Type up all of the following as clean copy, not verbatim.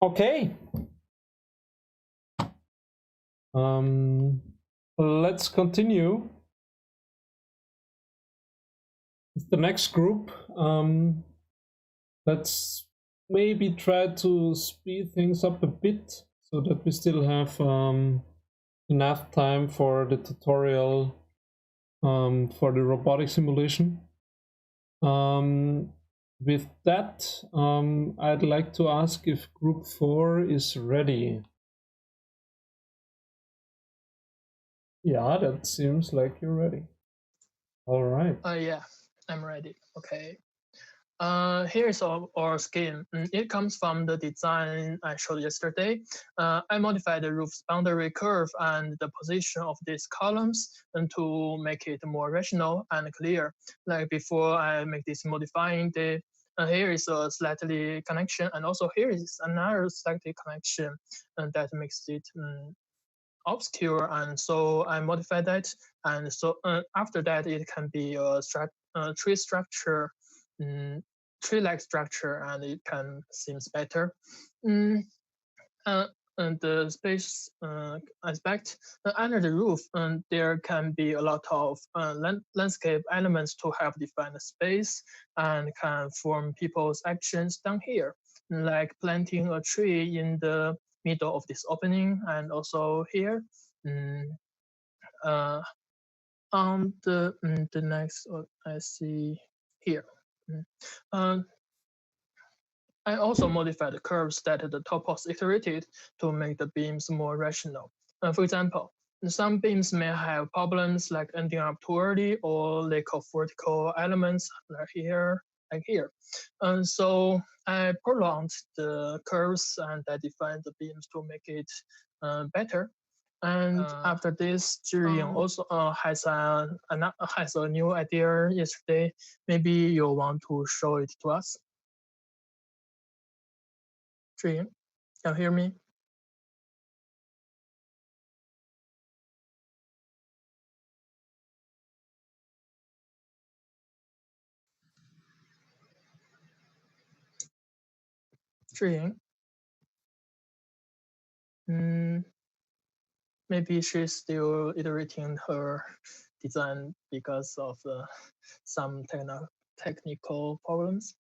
Okay. Let's continue with the next group. Let's maybe try to speed things up a bit so that we still have enough time for the tutorial for the robotic simulation. With that, I'd like to ask if group 4 is ready. Yeah, that seems like you're ready. All right. Yeah, I'm ready. Okay. Here's our scheme. It comes from the design I showed yesterday. I modified the roof's boundary curve and the position of these columns and to make it more rational and clear. Like before I make this modifying, here is a slightly connection, and also here is another slightly connection, and that makes it obscure. And so I modified that, and so after that it can be a tree structure. Tree-like structure, and it can seems better. And the space aspect under the roof, there can be a lot of landscape elements to help define the space and can form people's actions down here, like planting a tree in the middle of this opening, and also here. On the next, I see here. I also modified the curves that the TOPOS iterated to make the beams more rational. For example, some beams may have problems like ending up too early or lack of vertical elements like here. And so I prolonged the curves and I defined the beams to make it better. And after this, Zhiying also has a new idea yesterday. Maybe you want to show it to us. Zhiying, can you hear me? Zhiying? Maybe she's still iterating her design because of some technical problems.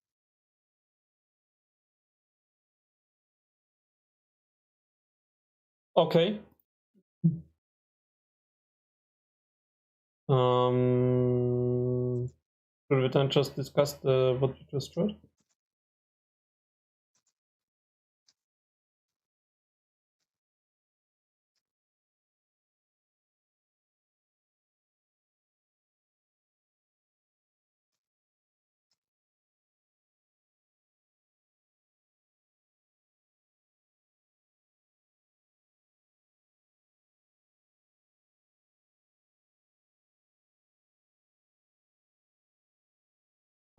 Okay. Should we then just discuss what we just showed?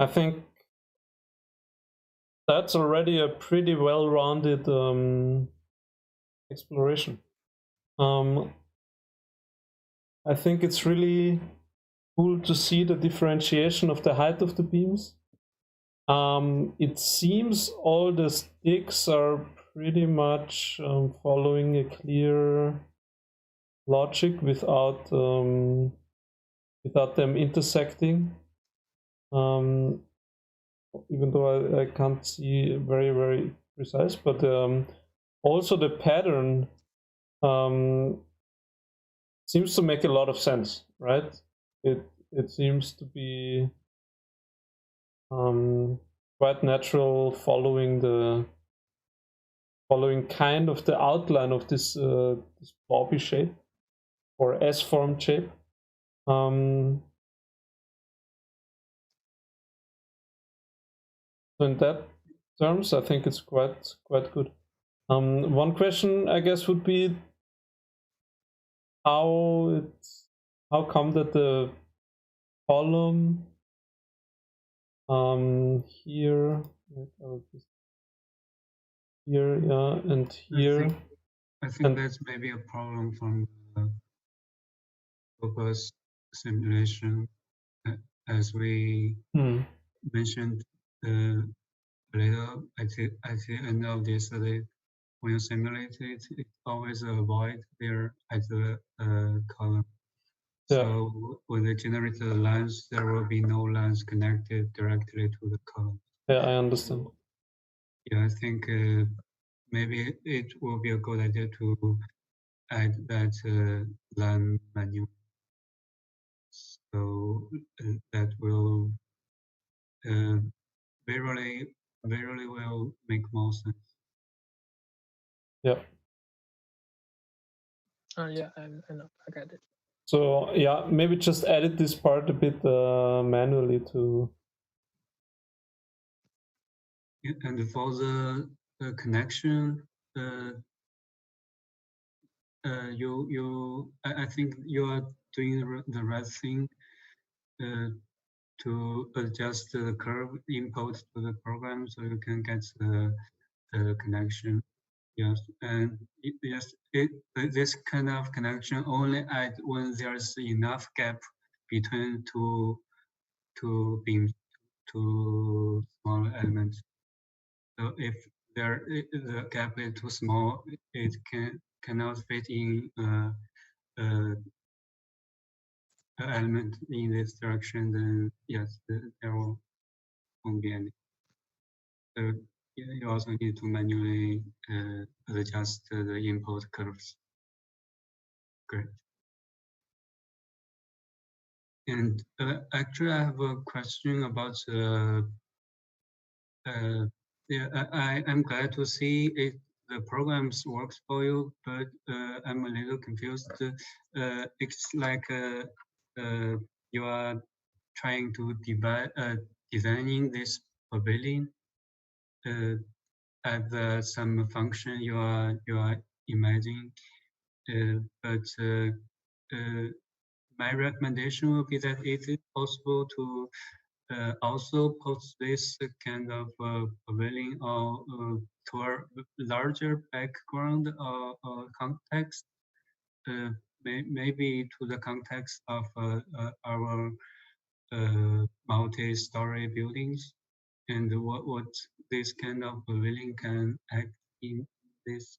I think that's already a pretty well-rounded exploration. I think it's really cool to see the differentiation of the height of the beams. It seems all the sticks are pretty much following a clear logic without them intersecting. Even though I can't see very precise, but also the pattern seems to make a lot of sense, right? It seems to be quite natural, following kind of the outline of this this bobby shape or S-formed shape. In that terms, I think it's quite good. One question, I guess, would be how come that the column here, here, yeah, and here. I think that's maybe a problem from the TOPOS simulation, as we mentioned later at the end of yesterday. when you simulate it, it always a void there at the column. Yeah. So with the generated lines, there will be no lines connected directly to the column. Yeah, I understand. Yeah, I think maybe it will be a good idea to add that line menu. So that will very will make more sense. Yeah. Yeah, I know, I get it. So yeah, maybe just edit this part a bit manually to. Yeah, and for the connection, I think you are doing the right thing to adjust the curve input to the program so you can get the connection. Yes, and yes, this kind of connection only add when there's enough gap between two beams, two small elements. So if the gap is too small, it cannot fit in an element in this direction. Then yes, there won't be any. So you also need to manually adjust the input curves. Great. And actually, I have a question about yeah, I'm glad to see it. The programs works for you, but I'm a little confused. It's like you are trying to designing this pavilion at some function you are imagining, but my recommendation would be that it is possible to also post this kind of pavilion or to a larger background or context, maybe to the context of our multi-story buildings, and what this kind of pavilion can act in this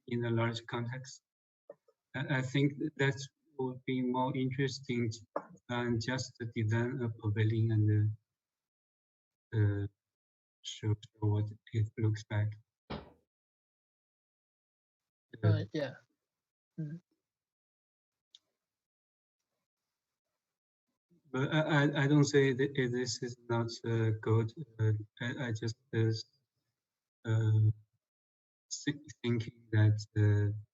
in a large context. I think that would be more interesting than just design a pavilion and show what it looks like. Yeah. Mm. But I don't say that this is not good. I just thinking that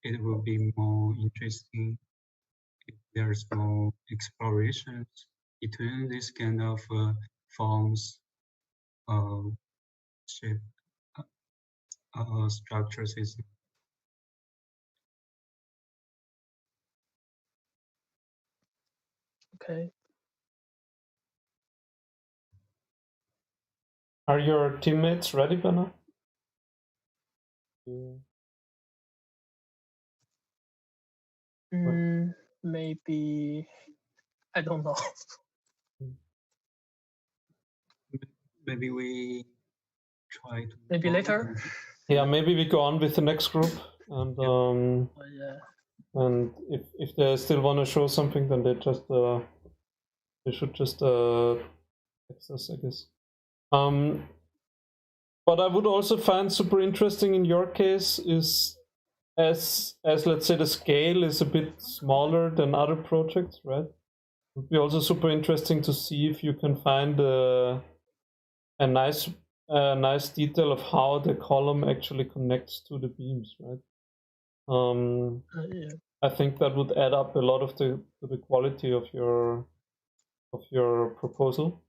it will be more interesting if there's more explorations between this kind of forms of shape structure system. Okay. Are your teammates ready by now? Maybe, I don't know. Maybe we try to. Maybe later. Yeah, maybe we go on with the next group, and Yeah. and if they still want to show something, then they just they should just text us, I guess. What I would also find super interesting in your case is as let's say the scale is a bit smaller than other projects, right? It would be also super interesting to see if you can find a nice detail of how the column actually connects to the beams, right? Yeah. I think that would add up a lot of to the quality of your proposal.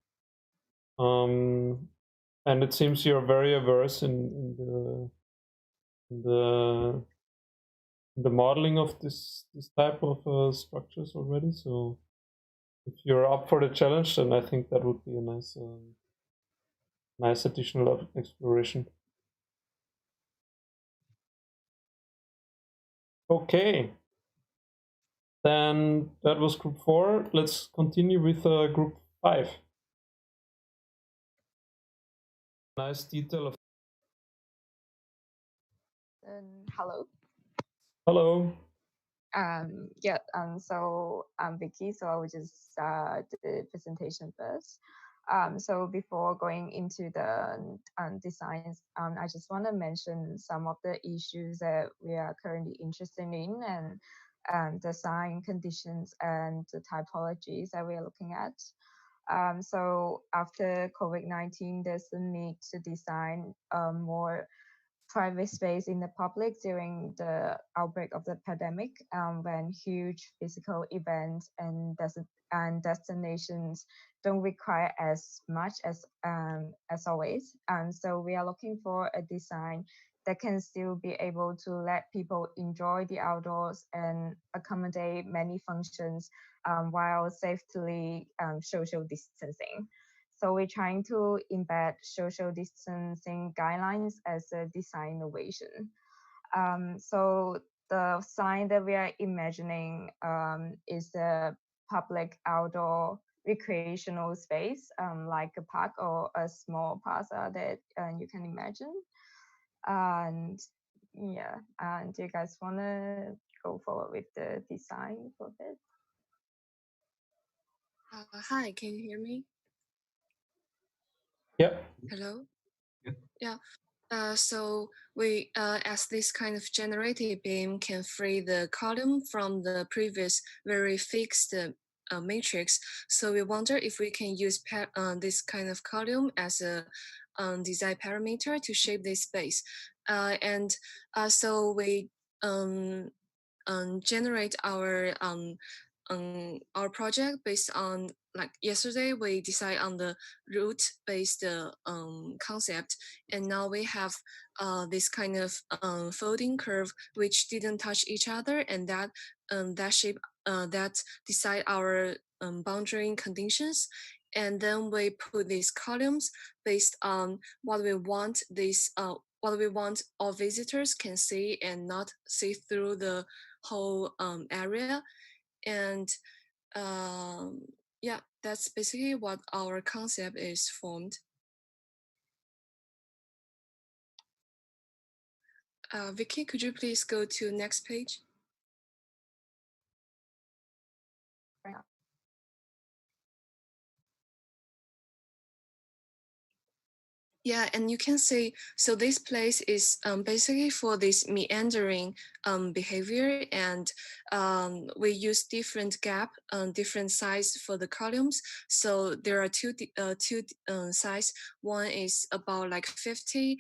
And it seems you're very averse in the modeling of this type of structures already. So if you're up for the challenge, then I think that would be a nice additional exploration. Okay, then that was group 4. Let's continue with group 5. Nice detail of Hello. Hello. So I'm Vicky, so I will just start the presentation first. So before going into the designs, I just want to mention some of the issues that we are currently interested in and design conditions and the typologies that we are looking at. So after COVID-19, there's a need to design more private space in the public during the outbreak of the pandemic, when huge physical events and destinations don't require as much as always. So we are looking for a design that can still be able to let people enjoy the outdoors and accommodate many functions while safely social distancing. So we're trying to embed social distancing guidelines as a design innovation. So the sign that we are imagining is a public outdoor recreational space, like a park or a small plaza that you can imagine. And yeah, and do you guys want to go forward with the design for this? Hi, can you hear me? Yep. Hello? Yep. Yeah. So we, as this kind of generated beam can free the column from the previous very fixed matrix. So we wonder if we can use this kind of column as a design parameter to shape this space. So we generate our project based on, like yesterday we decide on the root based concept, and now we have this kind of folding curve which didn't touch each other, and that shape that decide our boundary conditions. And then we put these columns based on what we want all visitors can see and not see through the whole area. And yeah, that's basically what our concept is formed. Vicky, could you please go to next page? Yeah, and you can see, so this place is basically for this meandering behavior, and we use different gap, different size for the columns. So there are two size. One is about like 50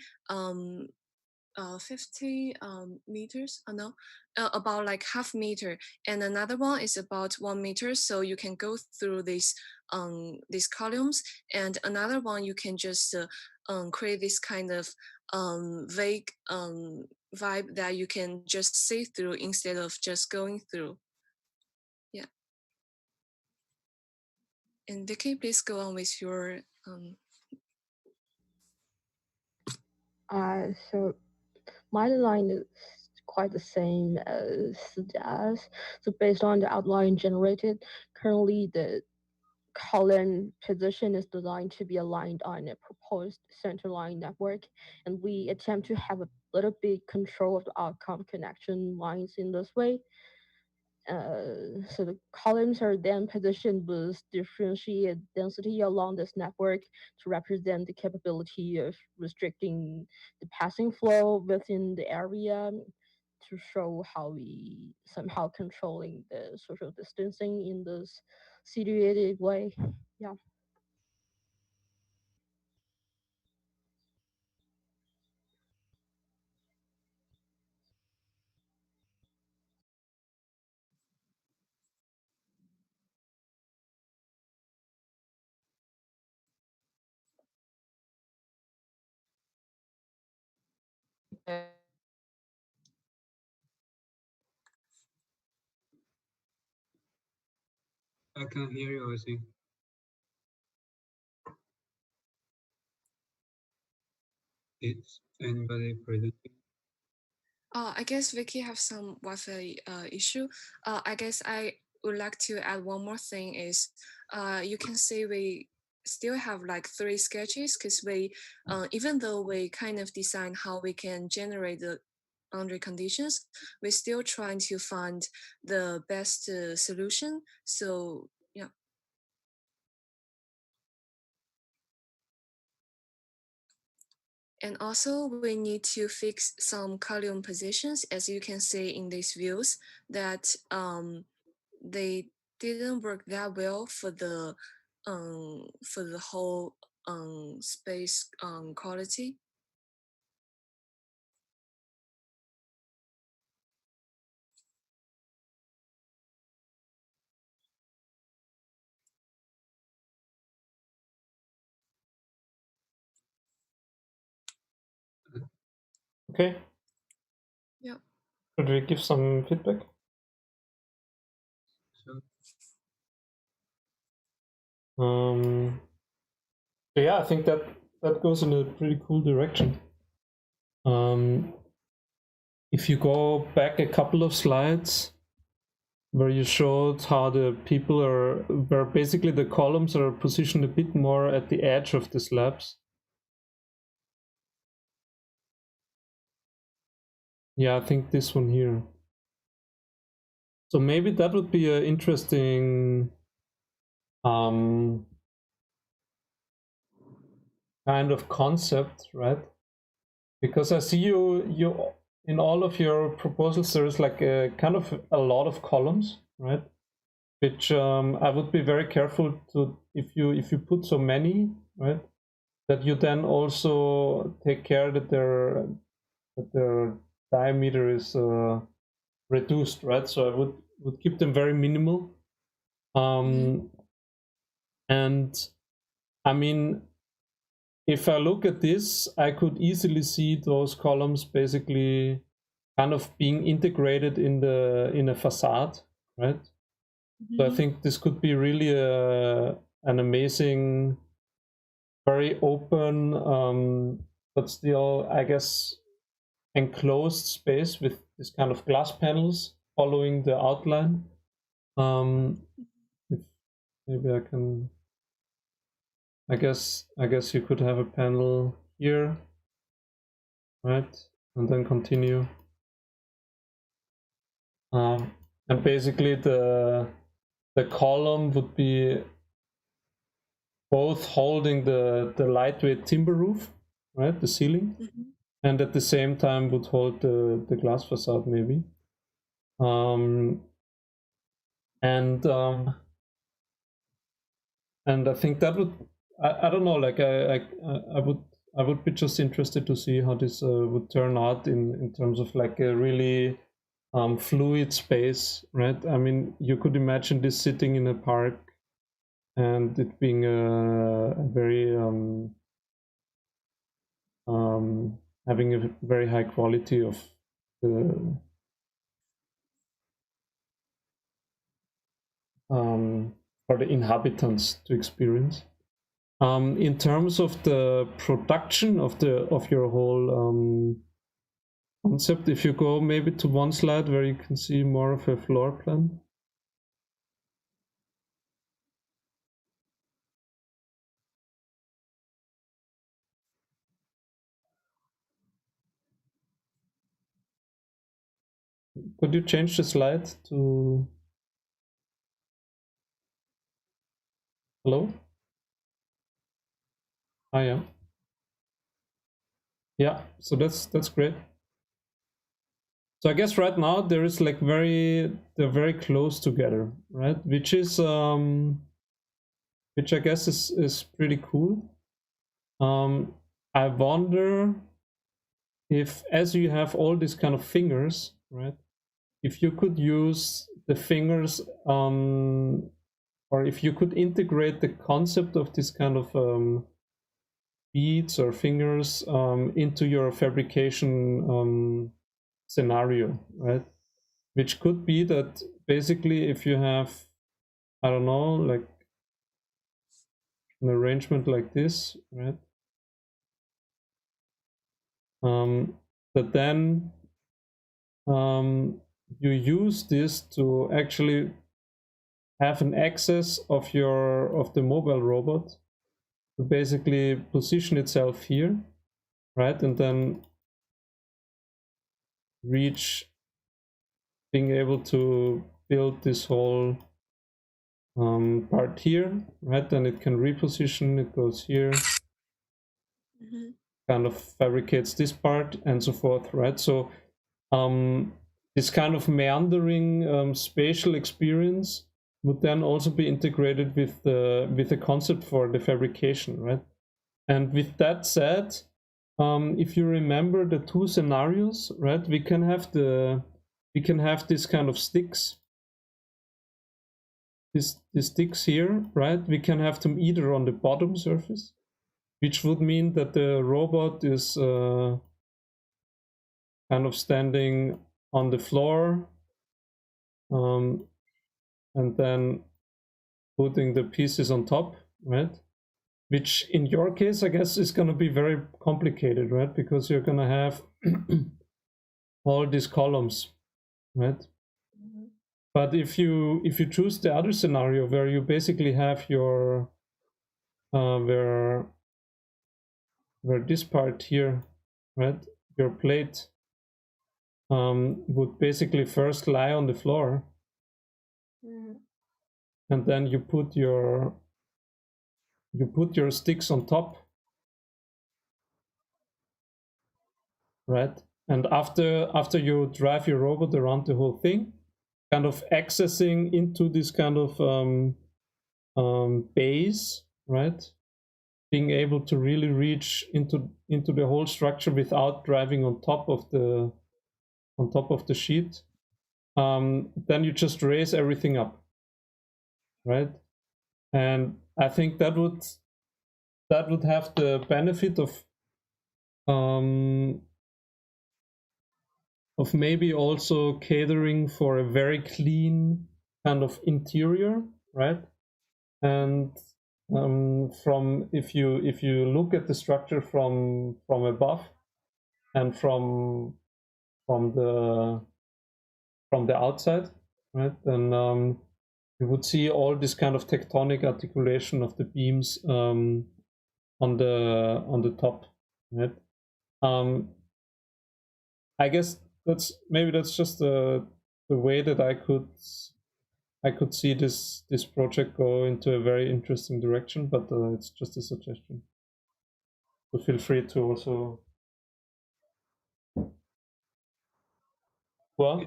meters, no, about like half meter, and another one is about 1 meter. So you can go through these columns, and another one you can just create this kind of vague vibe that you can just see through instead of just going through. Yeah. And Vicky, please go on with your So my line is quite the same as Jazz. So based on the outline generated, currently the column position is designed to be aligned on a proposed centerline network, and we attempt to have a little bit control of the outcome connection lines in this way. So the columns are then positioned with differentiated density along this network to represent the capability of restricting the passing flow within the area, to show how we somehow controlling the social distancing in this situated way. Yeah. I can hear you, I think. Is anybody presenting? I guess Vicky have some Wi-Fi issue. I guess I would like to add one more thing is, you can see we still have like 3 sketches, because we, even though we kind of design how we can generate the boundary conditions, we're still trying to find the best solution. So yeah. And also we need to fix some column positions, as you can see in these views, that they didn't work that well for the whole space quality. Okay. Yeah. Should we give some feedback? So, Yeah, I think that goes in a pretty cool direction. If you go back a couple of slides where you showed how the people are, where basically the columns are positioned a bit more at the edge of the slabs. Yeah, I think this one here. So maybe that would be an interesting kind of concept, right? Because I see you in all of your proposals, there is like a kind of a lot of columns, right? Which I would be very careful to, if you put so many, right, that you then also take care that their diameter is reduced, right? So I would keep them very minimal. And I mean, if I look at this, I could easily see those columns basically kind of being integrated in a facade, right? So I think this could be really an amazing, very open, but still, I guess, enclosed space with this kind of glass panels following the outline. If maybe I can, I guess you could have a panel here, right, and then continue. And basically the column would be both holding the lightweight timber roof, right, the ceiling, and at the same time would hold the glass facade maybe. And I think that would, I don't know, like I would be just interested to see how this would turn out in terms of like a really fluid space, right? I mean, you could imagine this sitting in a park and it being a very having a very high quality of the for the inhabitants to experience. In terms of the production of your whole concept, if you go maybe to one slide where you can see more of a floor plan. Could you change the slide to... Hello? Ah, yeah. Yeah, so that's great. So I guess right now there is like they're very close together, right? Which is which I guess is pretty cool. I wonder if, as you have all these kind of fingers, right? If you could use the fingers, or if you could integrate the concept of this kind of beads or fingers into your fabrication scenario, right? Which could be that basically if you have, I don't know, like an arrangement like this, right? But then you use this to actually have an access of the mobile robot to basically position itself here, right? And then reach being able to build this whole part here, right? Then it can reposition, it goes here, kind of fabricates this part and so forth, right? So this kind of meandering spatial experience would then also be integrated with the concept for the fabrication, right? And with that said, if you remember the two scenarios, right, we can have this kind of sticks, these sticks here, right? We can have them either on the bottom surface, which would mean that the robot is kind of standing on the floor, and then putting the pieces on top, right? Which in your case, I guess, is going to be very complicated, right? Because you're going to have all these columns, right? But if you choose the other scenario where you basically have your where this part here, right, your plate would basically first lie on the floor, and then you put your sticks on top, right? And after you drive your robot around the whole thing, kind of accessing into this kind of base, right? Being able to really reach into the whole structure without driving on top of the sheet. Then you just raise everything up, right? And I think that would have the benefit of maybe also catering for a very clean kind of interior, right? And from if you look at the structure from above and from the outside, right, then you would see all this kind of tectonic articulation of the beams on the top, right? I guess that's just the way that I could see this project go into a very interesting direction, but it's just a suggestion. So feel free to also. Well,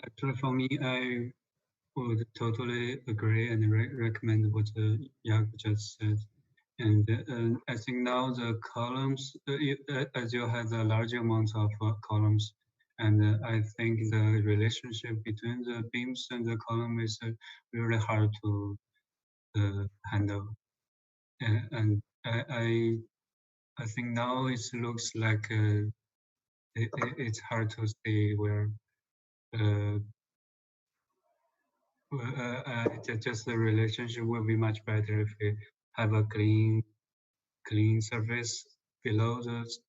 actually, for me, I would totally agree and recommend what Jaak just said. And I think now the columns, as you have a large amount of columns, and I think the relationship between the beams and the column is really hard to handle. And I think now it looks like it's hard to see where just the relationship will be much better if we have a clean surface below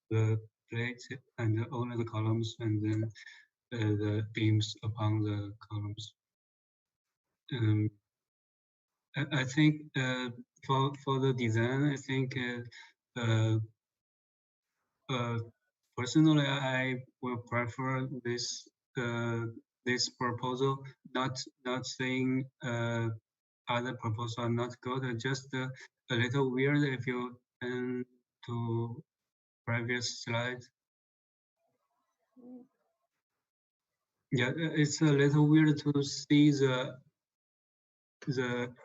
the plate and only the columns, and then the beams upon the columns. I think for the design, I think personally I will prefer this this proposal. Not saying other proposals are not good. Just a little weird if you turn to previous slide. Yeah, it's a little weird to see the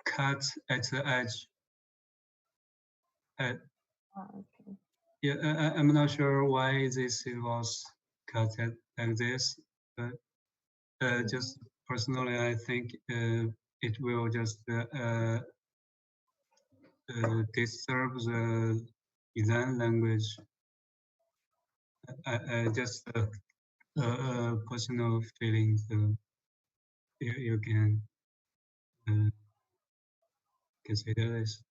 cut at the edge. Okay. Yeah, I'm not sure why this was cut like this, but just personally, I think it will just disturb the design language. Just personal feelings. You can consider this.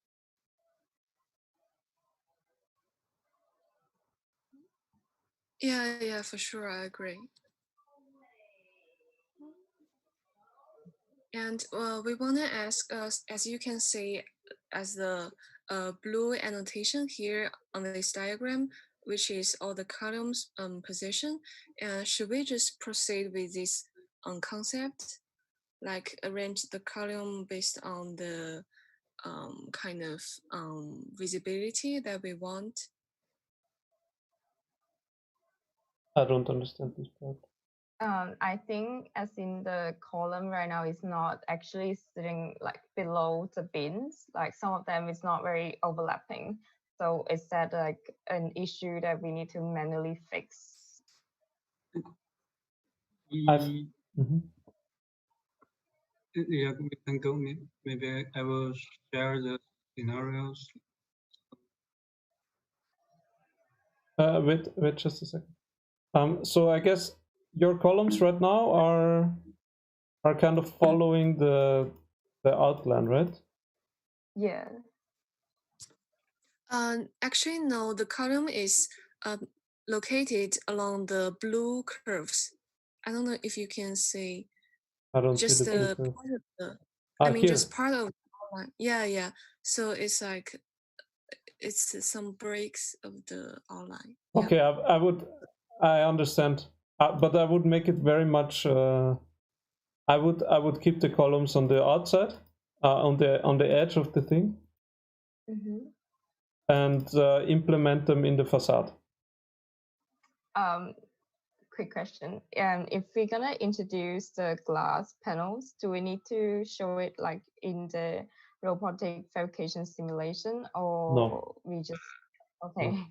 Yeah, for sure, I agree. And we want to ask, as you can see, as the blue annotation here on this diagram, which is all the columns position. And should we just proceed with this concept, like arrange the column based on the kind of visibility that we want? I don't understand this part. I think as in the column right now is not actually sitting like below the bins. Like some of them is not very overlapping. So is that like an issue that we need to manually fix? Mhm. Yeah, we can go. Maybe I will share the scenarios. Wait just a second. So I guess your columns right now are kind of following the outline, right? Yeah. Actually, no. The column is located along the blue curves. I don't know if you can see. I don't Just see the blue the curve. part of the. Ah, I mean, here. just part of the outline. Yeah, yeah. So it's like it's some breaks of the outline. Yeah. Okay, I understand, but I would make it very much. I would keep the columns on the outside, on the edge of the thing, and implement them in the facade. Quick question. If we're gonna introduce the glass panels, do we need to show it like in the robotic fabrication simulation, or No. we just okay? No.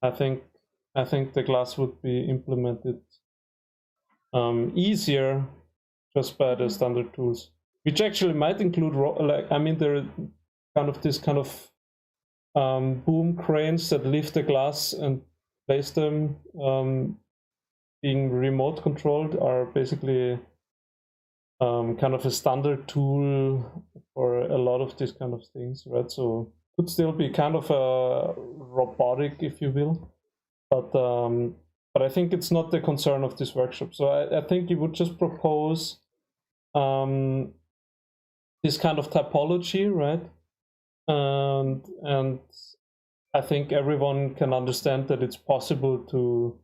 I think the glass would be implemented easier just by the standard tools, which actually might include there are kind of this kind of boom cranes that lift the glass and place them, being remote controlled, are basically kind of a standard tool for a lot of these kind of things, right? So could still be kind of a robotic, if you will, but I think it's not the concern of this workshop. So I think you would just propose this kind of typology, right? And I think everyone can understand that it's possible to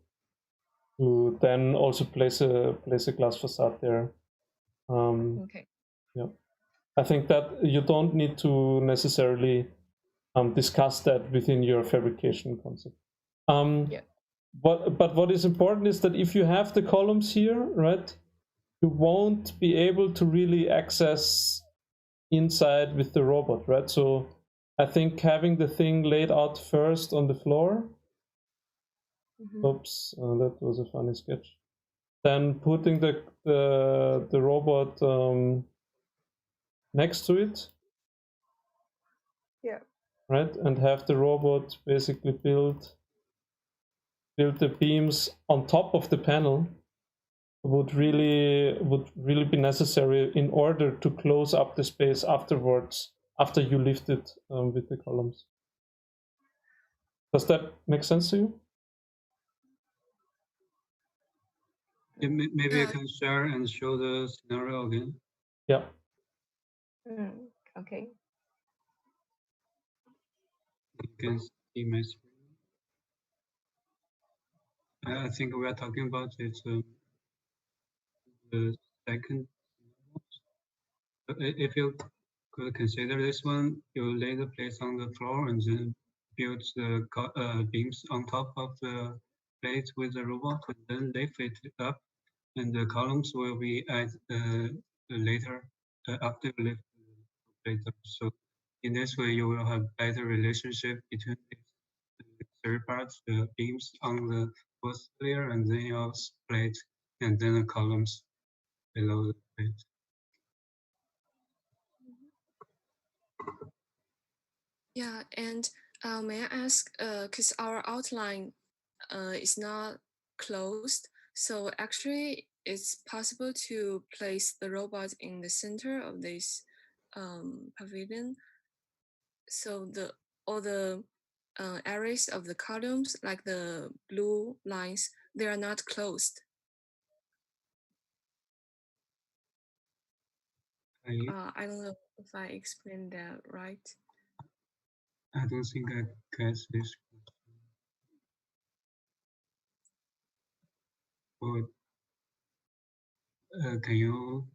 then also place a glass facade there. Okay. Yeah, I think that you don't need to necessarily discuss that within your fabrication concept. Yeah. But what is important is that if you have the columns here, right, you won't be able to really access inside with the robot, right? So I think having the thing laid out first on the floor. Oops, that was a funny sketch. Then putting the robot next to it. Yeah. Right, and have the robot basically build the beams on top of the panel would really be necessary in order to close up the space afterwards, after you lift it with the columns. Does that make sense to you? Yeah, maybe I can share and show the scenario again. Yeah. Okay. You can see my screen. I think we are talking about it. The second. If you could consider this one, you lay the plates on the floor and then build the beams on top of the plate with the robot, and then lift it up, and the columns will be added later after you lift the plate up. So in this way, you will have better relationship between the third parts, the beams on the first layer, and then your plate, and then the columns below the plate. Yeah, and may I ask, because our outline is not closed, so actually it's possible to place the robot in the center of this pavilion. So all the areas of the columns, like the blue lines, they are not closed. I don't know if I explained that right. I don't think I catch this. Can you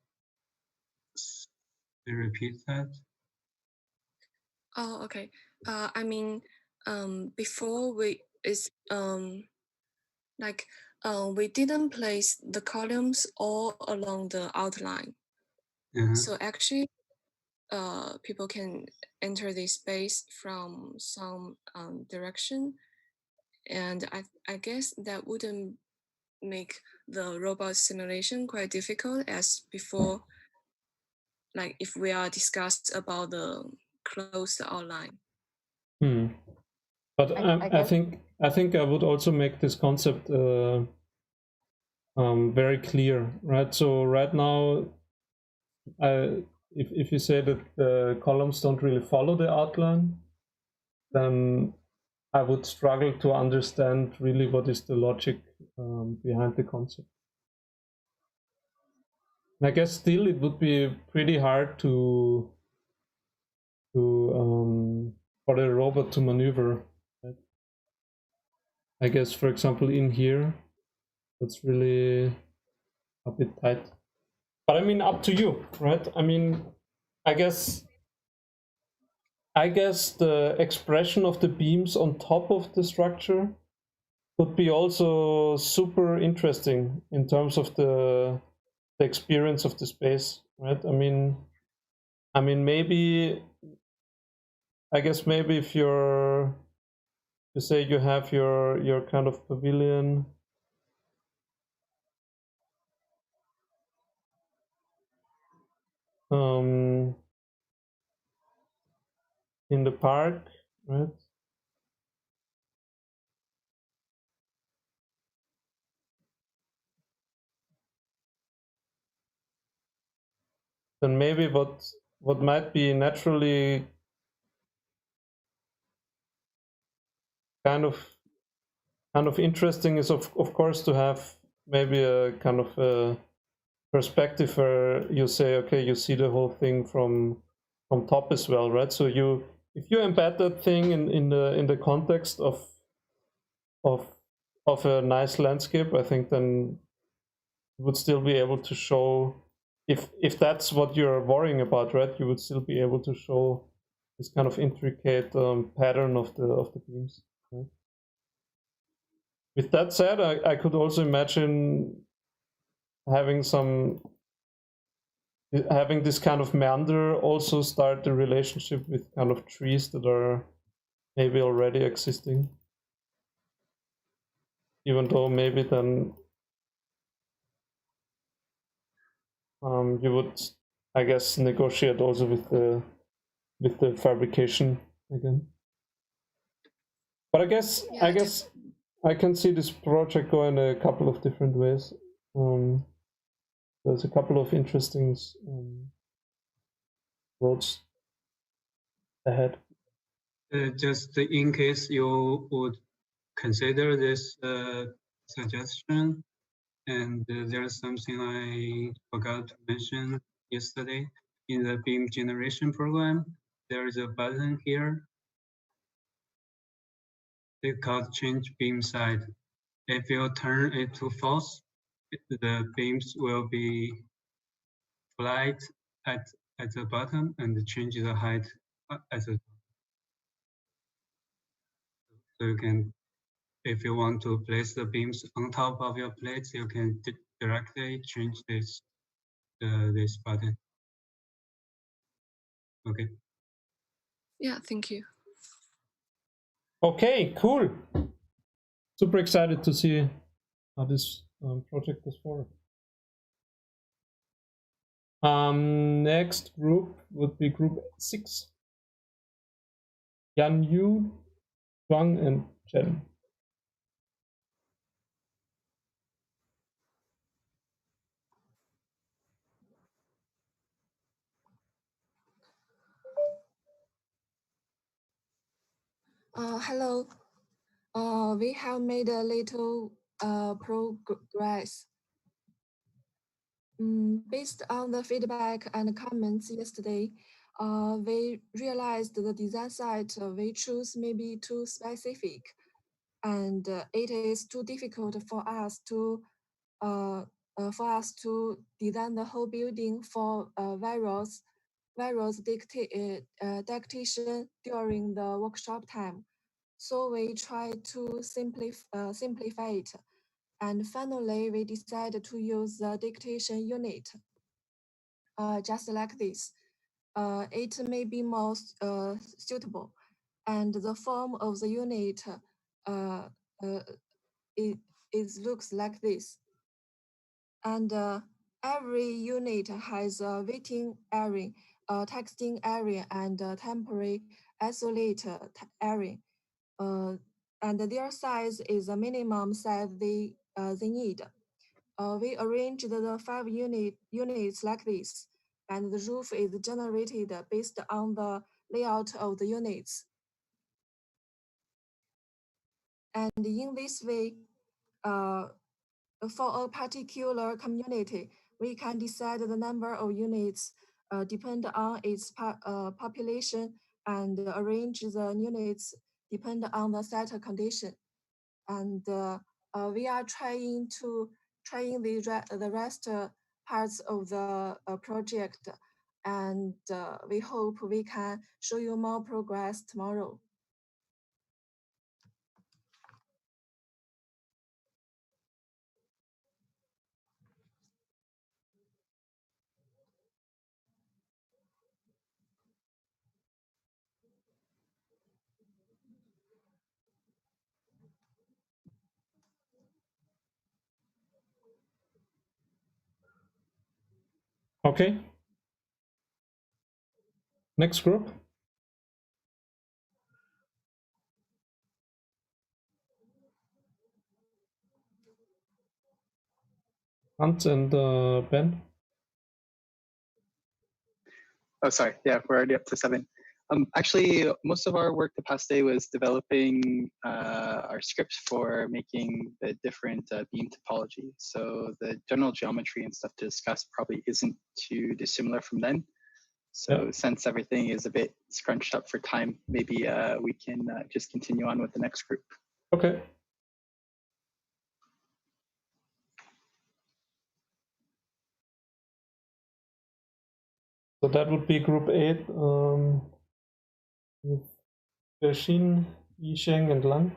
repeat that? Oh, okay. I mean, before we we didn't place the columns all along the outline. So actually, people can enter this space from some direction, and I guess that wouldn't make the robot simulation quite difficult as before, like if we are discussed about the closed outline. But I think I would also make this concept very clear, right? So right now, if you say that the columns don't really follow the outline, then I would struggle to understand really what is the logic behind the concept. And I guess still it would be pretty hard to for the robot to maneuver. Right? I guess, for example, in here, that's really a bit tight. But I mean, up to you, right? I mean, I guess the expression of the beams on top of the structure could be also super interesting in terms of the experience of the space, right? I mean maybe, I guess maybe if you say you have your kind of pavilion in the park, right? Then maybe what might be naturally kind of interesting is of course to have maybe a kind of a perspective where you say, okay, you see the whole thing from top as well, right? So if you embed that thing in the context of a nice landscape, I think then you would still be able to show, if that's what you're worrying about, right? You would still be able to show this kind of intricate pattern of the beams. Right? With that said, I could also imagine having this kind of meander also start the relationship with kind of trees that are maybe already existing, even though maybe then you would, I guess, negotiate also with the fabrication again. But I guess I can see this project go in a couple of different ways. There's a couple of interesting roads ahead. Just in case you would consider this suggestion, and there's something I forgot to mention yesterday. In the beam generation program, there is a button here. It's called change beam side. If you turn it to false, the beams will be flat at the bottom and change the height at the top. So you can, if you want to place the beams on top of your plates, you can directly change this button. Okay. Yeah, thank you. Okay, cool. Super excited to see how this project goes forward. Next group would be group 6. Yan Yu, Zhuang, and Chen. Hello. We have made a little progress. Based on the feedback and comments yesterday, we realized the design site we choose may be too specific, and it is too difficult for us to for us to design the whole building for various dictation during the workshop time. So we try to simplify it. And finally, we decided to use the dictation unit, just like this. It may be more suitable. And the form of the unit, it looks like this. And every unit has a waiting area, texting area, and a temporary isolated area. And their size is the minimum size they need. We arranged the 5 units like this, and the roof is generated based on the layout of the units. And in this way, for a particular community, we can decide the number of units depend on its population, and arrange the units depend on the set condition. And we are trying the rest parts of the project, and we hope we can show you more progress tomorrow. Okay. Next group. Hans and Ben. Oh, sorry. Yeah, we're already up to 7. Actually, most of our work the past day was developing our scripts for making the different beam topology. So the general geometry and stuff to discuss probably isn't too dissimilar from then. So since everything is a bit scrunched up for time, maybe we can just continue on with the next group. Okay. So that would be group 8 with Xin, Yisheng, and Lang.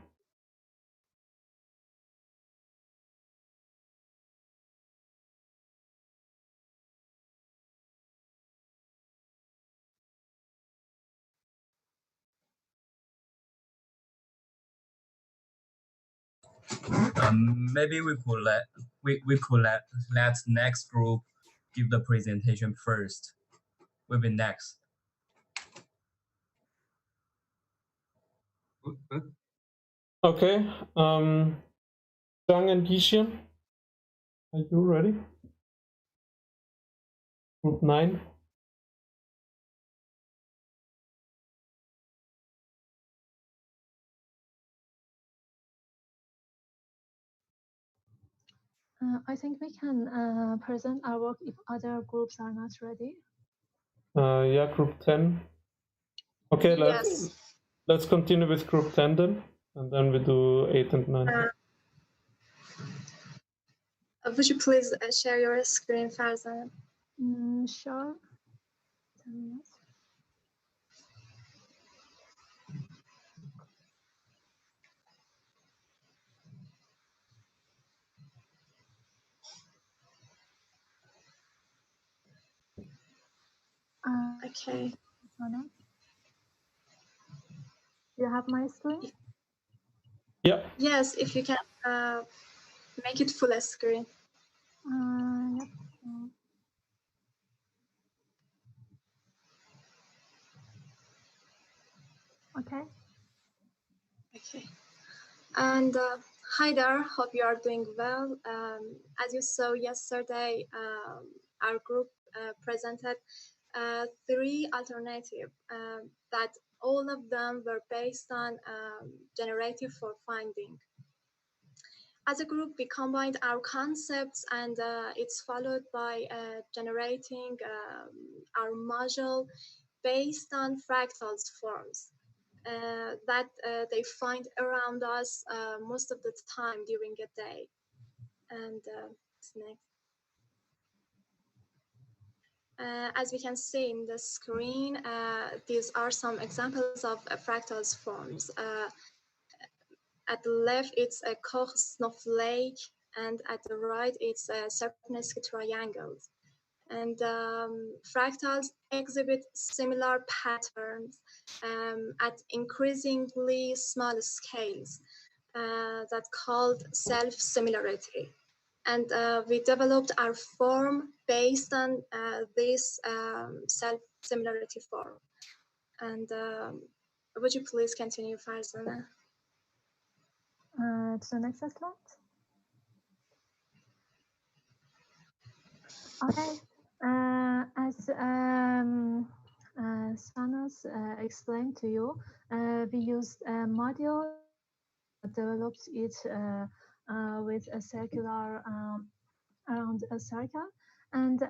Maybe we could let next group give the presentation first. We'll be next. Okay. Zhang and Yishan, are you ready? Group 9. I think we can present our work if other groups are not ready. Yeah, group 10. Okay, let's continue with group 10 then, and then we do 8 and 9. Would you please share your screen, Farzan? Sure. 10 minutes. Okay. You have my screen? Yeah. Yes, if you can make it full screen. Yep. Okay. Okay. And hi there, hope you are doing well. As you saw yesterday, our group presented 3 alternatives that all of them were based on generative for finding. As a group, we combined our concepts, and it's followed by generating our module based on fractals forms that they find around us most of the time during a day. And Next. As we can see in the screen, these are some examples of fractals forms. At the left, it's a Koch snowflake, and at the right, it's a Serpentine triangles. And fractals exhibit similar patterns at increasingly small scales that called self-similarity. And we developed our form based on this self-similarity form. And would you please continue, Farzana? To the next slide. Okay. As Sanas explained to you, we used a module developed it with a circular around a circle, and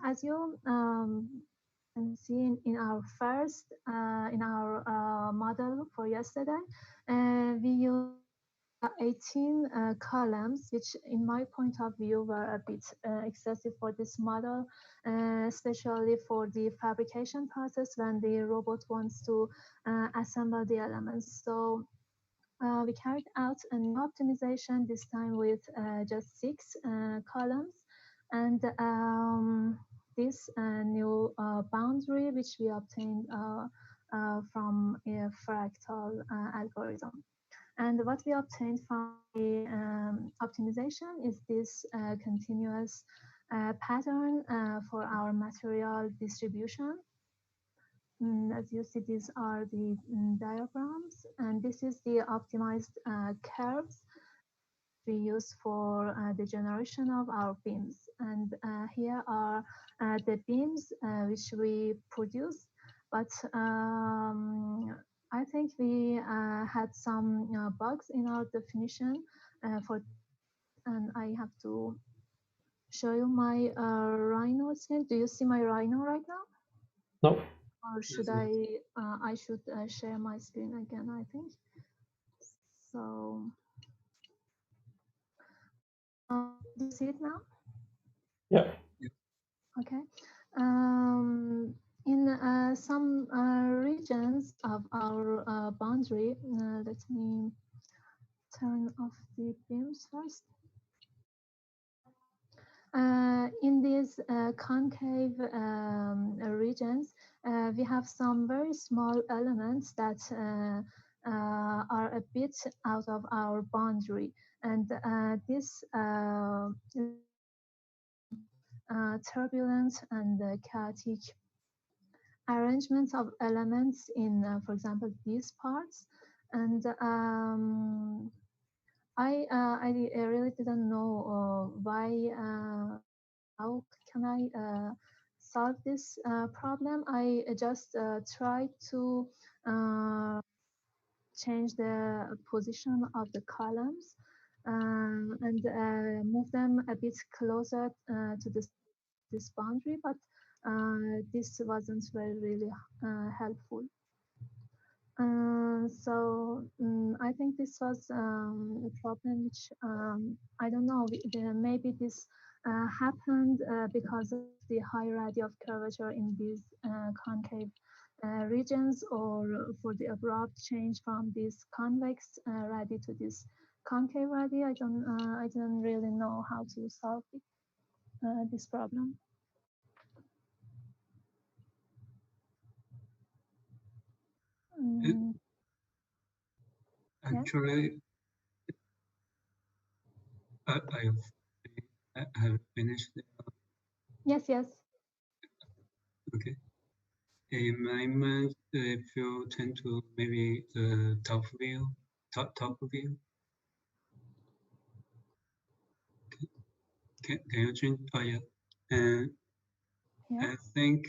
as you can see in our first in our model for yesterday, we used 18 columns, which in my point of view were a bit excessive for this model, especially for the fabrication process when the robot wants to assemble the elements. So we carried out an optimization this time with just 6 columns, and this new boundary which we obtained from a fractal algorithm. And what we obtained from the optimization is this continuous pattern for our material distribution. As you see, these are the diagrams, and this is the optimized curves we use for the generation of our beams. And here are the beams which we produce, but I think we had some bugs in our definition for, and I have to show you my Rhino screen. Do you see my Rhino right now? No. Or should I should share my screen again, I think. So, do you see it now? Yeah. Okay. In some regions of our boundary, let me turn off the beams first. In these concave regions, we have some very small elements that are a bit out of our boundary, and this turbulent and chaotic arrangements of elements in, for example, these parts. And I really didn't know why. How can I solve this problem? I just tried to change the position of the columns and move them a bit closer to this boundary, but this wasn't really helpful. So I think this was a problem which I don't know. Maybe this happened because of the high radius of curvature in these concave regions, or for the abrupt change from this convex radii to this concave radii. I didn't really know how to solve it, this problem. Actually, I have finished. Yes, yes. Okay. In my mind, if you turn to maybe the top view, top view. Can you change? Oh yeah. And yeah. I think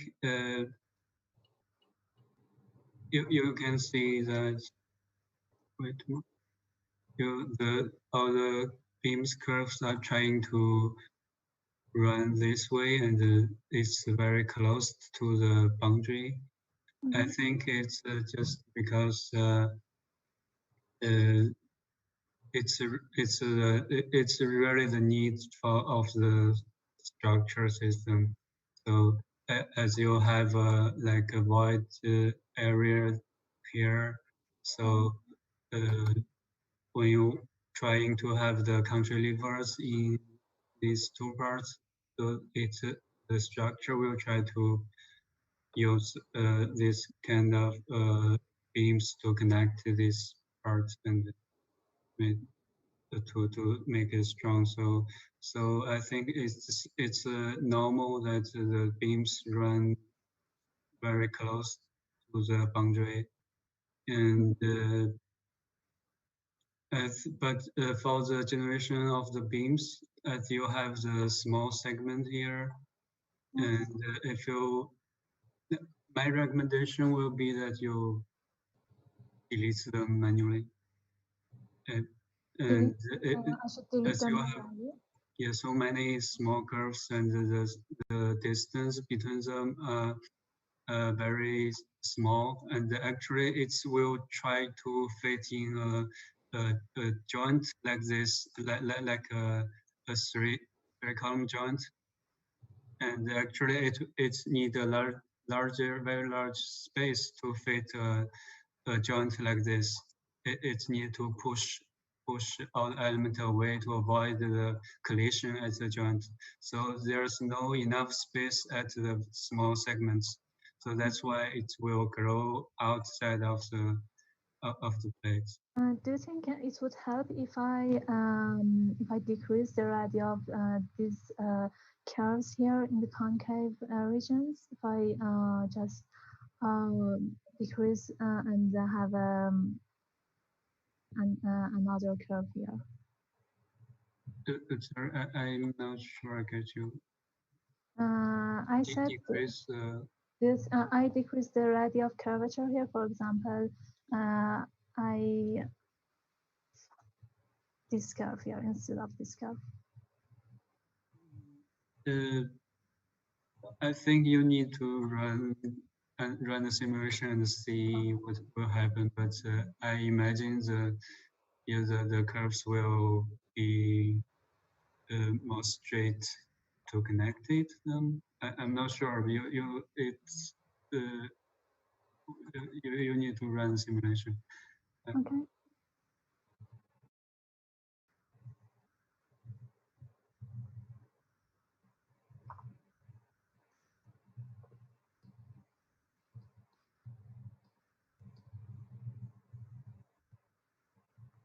you can see that. Wait, all the beams curves are trying to run this way, and it's very close to the boundary. Mm-hmm. I think it's just because it's really the need of the structure system. So as you have like a wide area here, so when you trying to have the cantilevers in these two parts, so it's the structure will try to use this kind of beams to connect to these parts and to make it strong. So I think it's normal that the beams run very close to the boundary, and but for the generation of the beams, as you have the small segment here, and if you, my recommendation will be that you delete them manually, and I should delete as them you have so many small curves and the distance between them very small, and actually it will try to fit in a joint like this, like a three column joint, and actually it need a very large space to fit a joint like this. It need to push all element away to avoid the collision at the joint. So there's no enough space at the small segments. So that's why it will grow outside of the plates. Do you think it would help if I decrease the radius of these curves here in the concave regions? If I just decrease and have another curve here. Sorry, I'm not sure I get you. I said decrease. This I decrease the radius of curvature here. For example, I this curve here instead of this curve. I think you need to run a simulation and see what will happen. But I imagine the curves will be more straight to connect it. I'm not sure. You need to run a simulation. Okay.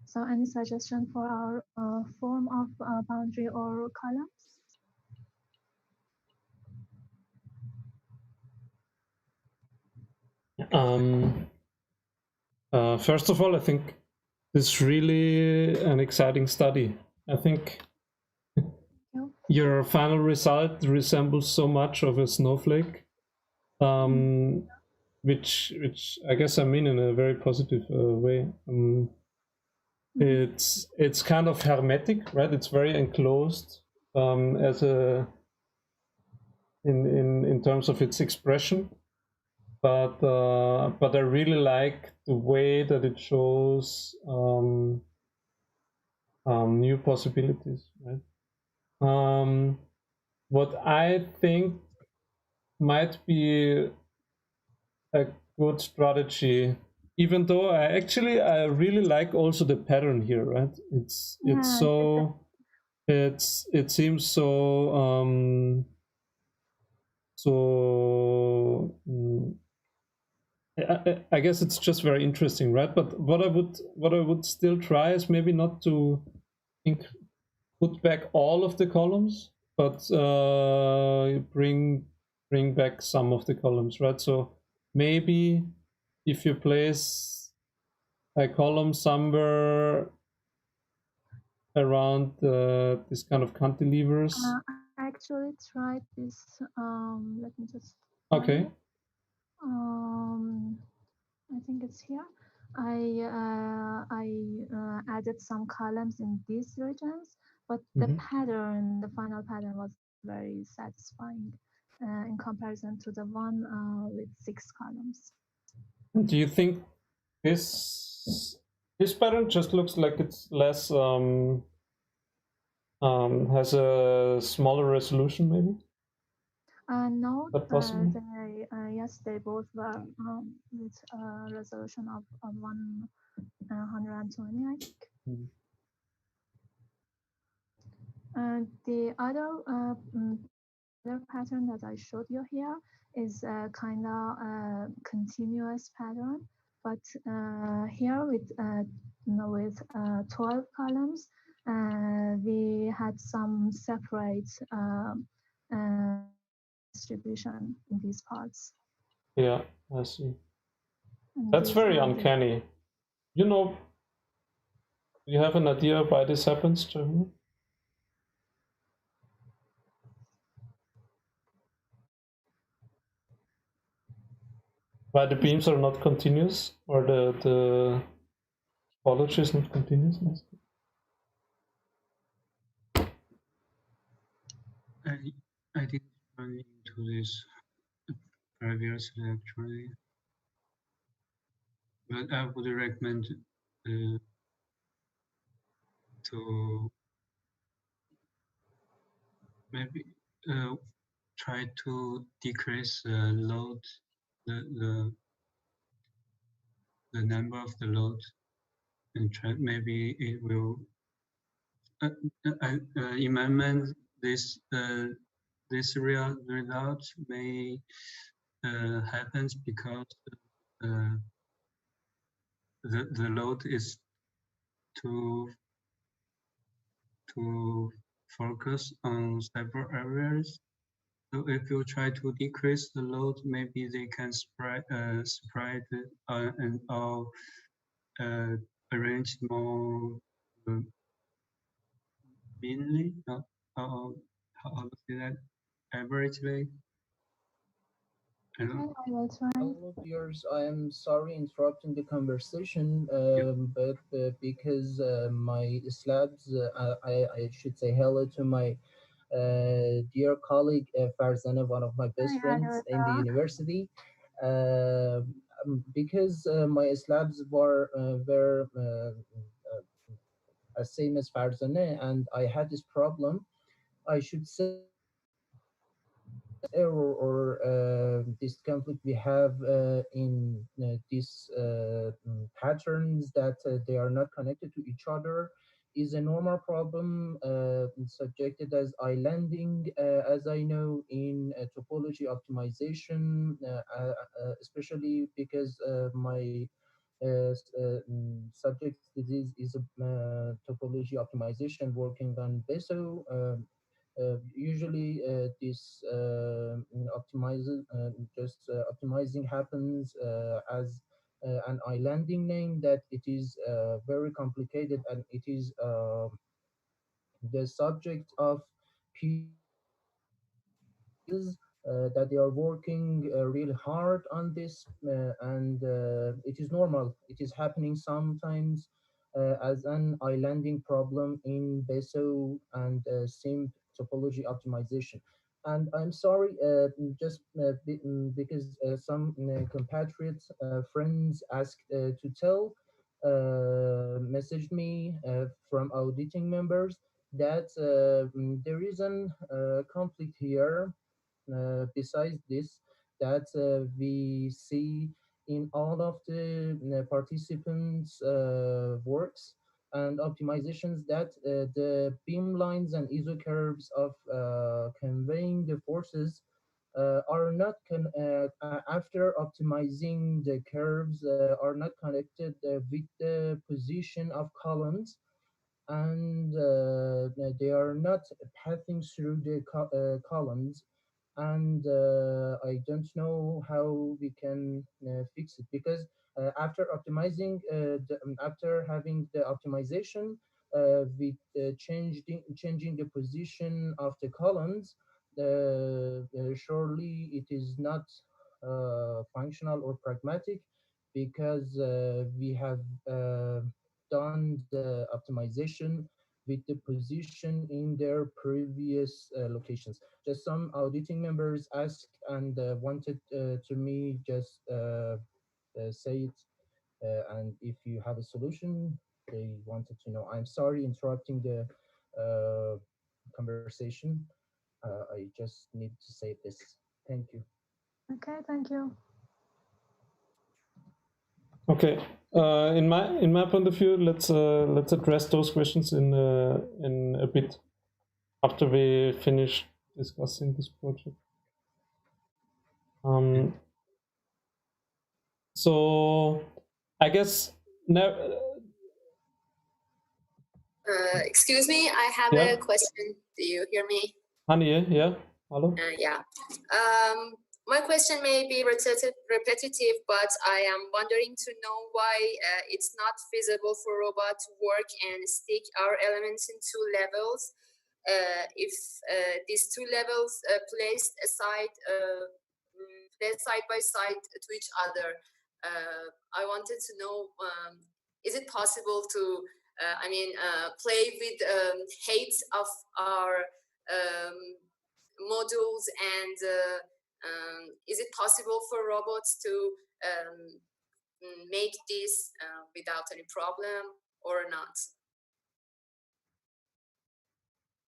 So any suggestion for our form of boundary or columns? First of all, I think this is really an exciting study. I think your final result resembles so much of a snowflake, which I guess I mean in a very positive way. It's kind of hermetic, right? It's very enclosed as a in terms of its expression, but I really like the way that it shows new possibilities, right? What I think might be a good strategy, even though I really like also the pattern here, right? It seems so I guess it's just very interesting, right? But what I would still try is maybe not to put back all of the columns, but bring back some of the columns, right? So maybe if you place a column somewhere around this kind of cantilevers. I actually tried this. Let me just. Okay. I think it's here. I added some columns in these regions, but the pattern, the final pattern was very satisfying in comparison to the one with 6 columns. Do you think this This pattern just looks like it's less has a smaller resolution, maybe. No, Is that possible? yes, they both were with a resolution of 120, I think. Mm. And the other pattern that I showed you here is a kind of continuous pattern, but here with 12 columns, we had some separate distribution in these parts. Yeah, I see. And That's these very are uncanny. You know, you have an idea why this happens, Jeremy? Why the beams are not continuous, or the topology is not continuous? I didn't run into this previously actually, but I would recommend to maybe try to decrease the load, the number of the load, and try maybe it will. In my mind, this real result may happens because the load is too focus on several areas. So if you try to decrease the load, maybe they can spread and arrange more meanly. How to say that? Averagely. okay, I will try. Hello, viewers. I am sorry interrupting the conversation, but because my slabs, I should say hello to my dear colleague Farzana, one of my best friends in the university. Because my slabs were same as Farzana, and I had this problem. I should say error or this conflict we have in these patterns that they are not connected to each other is a normal problem subjected as islanding, as I know in topology optimization, especially because my subject disease is topology optimization working on BESO. Usually, this optimizing happens as an islanding name that it is very complicated, and it is the subject of that they are working really hard on this, and it is normal. It is happening sometimes as an islanding problem in BESO and SIMP topology optimization. And I'm sorry, because some compatriots, friends asked to tell, messaged me from auditing members that there is an conflict here besides this that we see in all of the participants' works and optimizations that the beam lines and isocurves of conveying the forces are not after optimizing the curves are not connected with the position of columns, and they are not passing through the columns, and I don't know how we can fix it, because after optimizing after having the optimization with changing the position of the columns, surely it is not functional or pragmatic, because we have done the optimization with the position in their previous locations. Just some auditing members asked and wanted to me just say it and if you have a solution, they wanted to know. I'm sorry interrupting the conversation. I just need to say this. Thank you. Okay, thank you. Okay, in my point of view, let's address those questions in a bit after we finish discussing this project. So I guess now. Excuse me, I have Yeah. a question. Do you hear me? Honey, yeah. Hello. Yeah. My question may be repetitive, but I am wondering to know why it's not feasible for robot to work and stick our elements in two levels. If these two levels placed side by side to each other, I wanted to know, is it possible to, play with heights of our modules, and is it possible for robots to make this without any problem or not?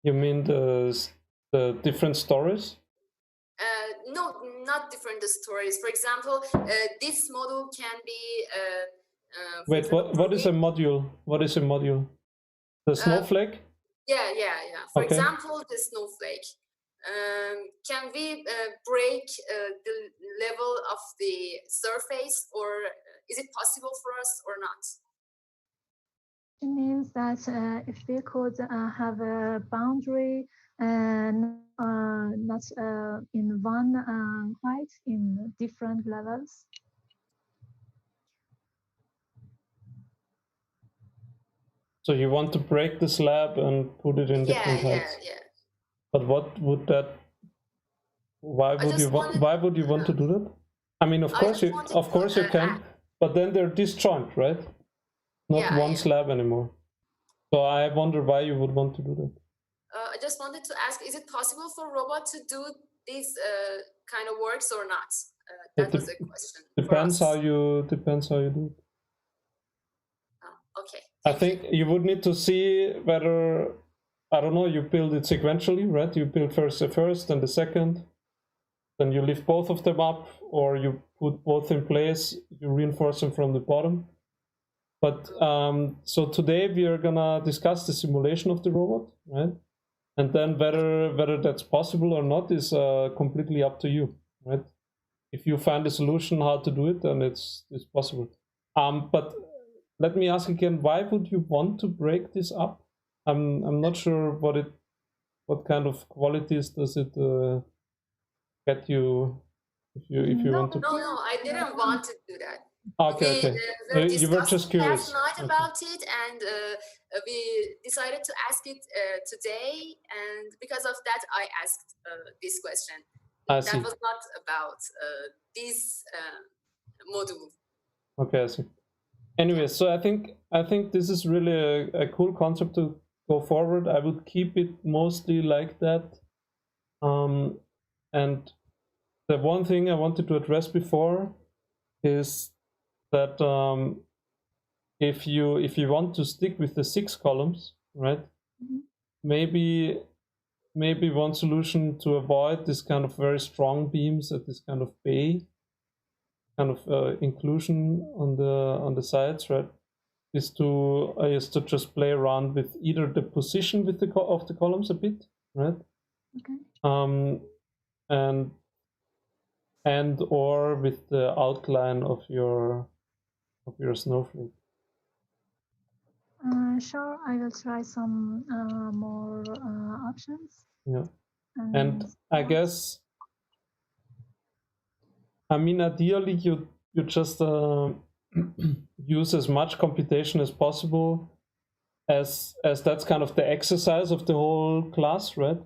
You mean the different stories? No, not different stories. For example, this model can be. Wait, what is a module? What is a module? The snowflake? Yeah. For Okay. example, the snowflake. Can we break the level of the surface, or is it possible for us or not? It means that if we could have a boundary and not in one height, in different levels. So you want to break the slab and put it in different heights? Yeah. But what would that? Why would you want to do that? I mean, of course you can, but then they're disjoint, right? Not one slab anymore. So I wonder why you would want to do that. I just wanted to ask: is it possible for robot to do these kind of works or not? That was a question. Depends how you do it. Okay. I think you would need to see whether, I don't know, you build it sequentially, right? You build first the first, then the second, then you lift both of them up, or you put both in place, you reinforce them from the bottom. But so today we are gonna discuss the simulation of the robot, right? And then whether that's possible or not is completely up to you, right? If you find a solution how to do it, then it's possible. But let me ask again, why would you want to break this up? I'm not sure what kind of qualities does it get you if you want to. No, I didn't want to do that. Okay. You were just curious. Last night about it, and we decided to ask it today, and because of that, I asked this question. That was not about this module. Okay, I see. Anyway, so I think this is really a cool concept to go forward. I would keep it mostly like that. And the one thing I wanted to address before is that if you want to stick with the 6 columns, right? Mm-hmm. Maybe one solution to avoid this kind of very strong beams at this kind of bay, kind of inclusion on the sides, right? Is to just play around with either the position with of the columns a bit, right? Okay. And or with the outline of your snowflake. Sure, I will try some more options. Yeah, and I guess, I mean, ideally you just use as much computation as possible, as that's kind of the exercise of the whole class, right?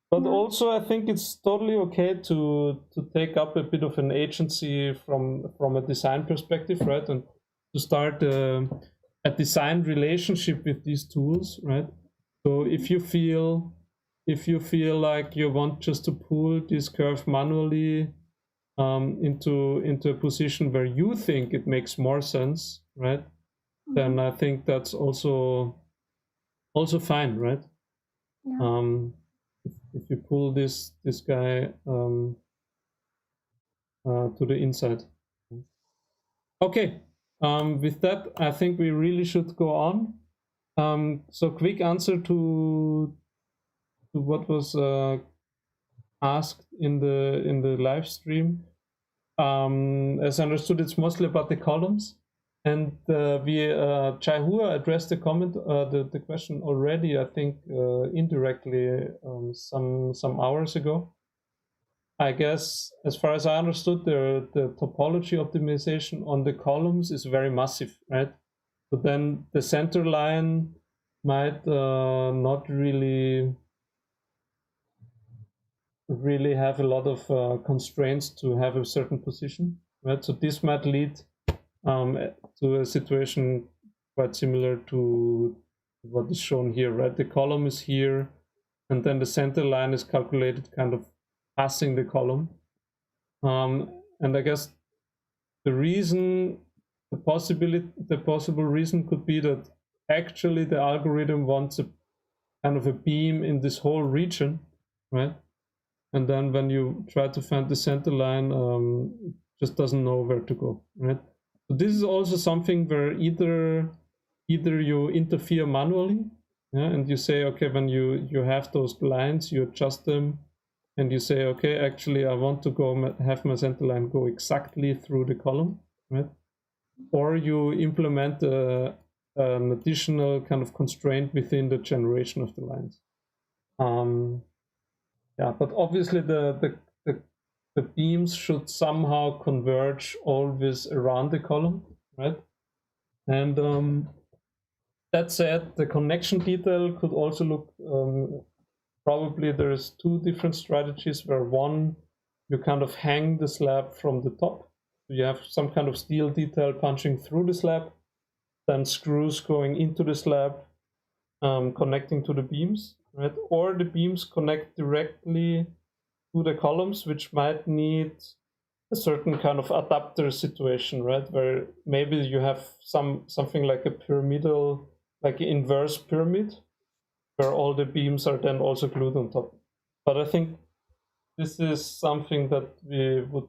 But also I think it's totally okay to take up a bit of an agency from a design perspective, right? And to start a design relationship with these tools, right? So if you feel like you want just to pull this curve manually, into a position where you think it makes more sense, right? Then I think that's also fine, right? Yeah. If you pull this guy to the inside. Okay, with that, I think we really should go on. So quick answer to what was asked in the live stream. As I understood, it's mostly about the columns, and Chai Hua addressed the comment, the question already, I think indirectly some hours ago. I guess, as far as I understood, the topology optimization on the columns is very massive, right? But then the center line might not really have a lot of constraints to have a certain position, right? So this might lead to a situation quite similar to what is shown here, right? The column is here, and then the center line is calculated kind of passing the column. And I guess the possible reason could be that actually the algorithm wants a kind of a beam in this whole region, right? And then when you try to find the center line, it just doesn't know where to go, right? So this is also something where either you interfere manually, yeah, and you say, okay, when you have those lines, you adjust them, and you say, okay, actually, I want to have my center line go exactly through the column, right? Or you implement an additional kind of constraint within the generation of the lines. Yeah, but obviously the beams should somehow converge always around the column, right? And that said, the connection detail could also look, probably there's two different strategies where one, you kind of hang the slab from the top. So you have some kind of steel detail punching through the slab, then screws going into the slab, connecting to the beams, right? Or the beams connect directly to the columns, which might need a certain kind of adapter situation, right? Where maybe you have something like a pyramidal, like an inverse pyramid, where all the beams are then also glued on top. But I think this is something that we would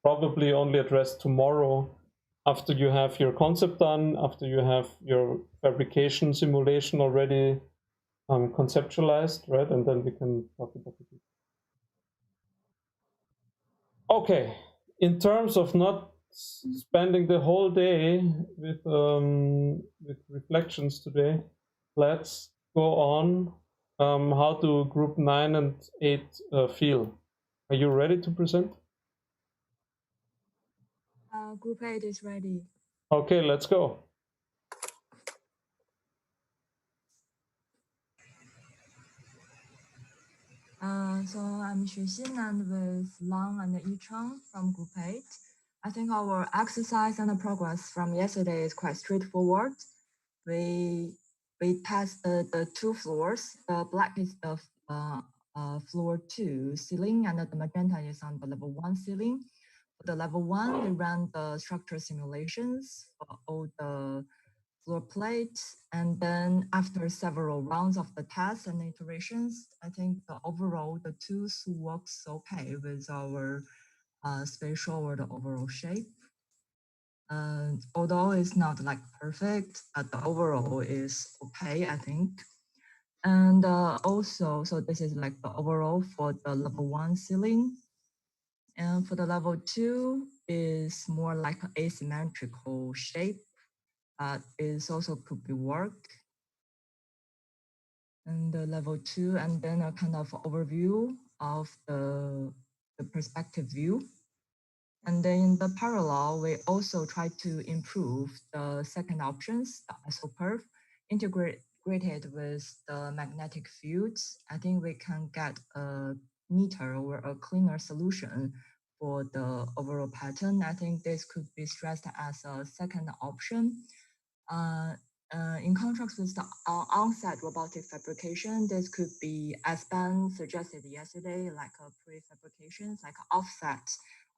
probably only address tomorrow, after you have your concept done, after you have your fabrication simulation already conceptualized, right? And then we can talk about it. Okay, in terms of not spending the whole day with reflections today, let's go on. How do group 9 and 8 feel? Are you ready to present? Group 8 is ready. Okay, let's go. So I'm Xuexin and with Lang and Yichang from Group 8. I think our exercise and the progress from yesterday is quite straightforward. We test the two floors. The black is the floor 2 ceiling, and the magenta is on the level 1 ceiling. For the level 1, we ran the structure simulations for all the floor plate. And then after several rounds of the tests and iterations, I think the tools works okay with our spatial or the overall shape. Although it's not like perfect, but the overall is okay, I think. And also, so this is like the overall for the level 1 ceiling. And for the level 2 is more like an asymmetrical shape. It also could be worked. And the level 2, and then a kind of overview of the perspective view. And then in the parallel, we also try to improve the second options, the ISO curve, integrated with the magnetic fields. I think we can get a neater or a cleaner solution for the overall pattern. I think this could be stressed as a second option. In contrast with the on-site robotic fabrication, this could be, as Ben suggested yesterday, like a prefabrication, like offset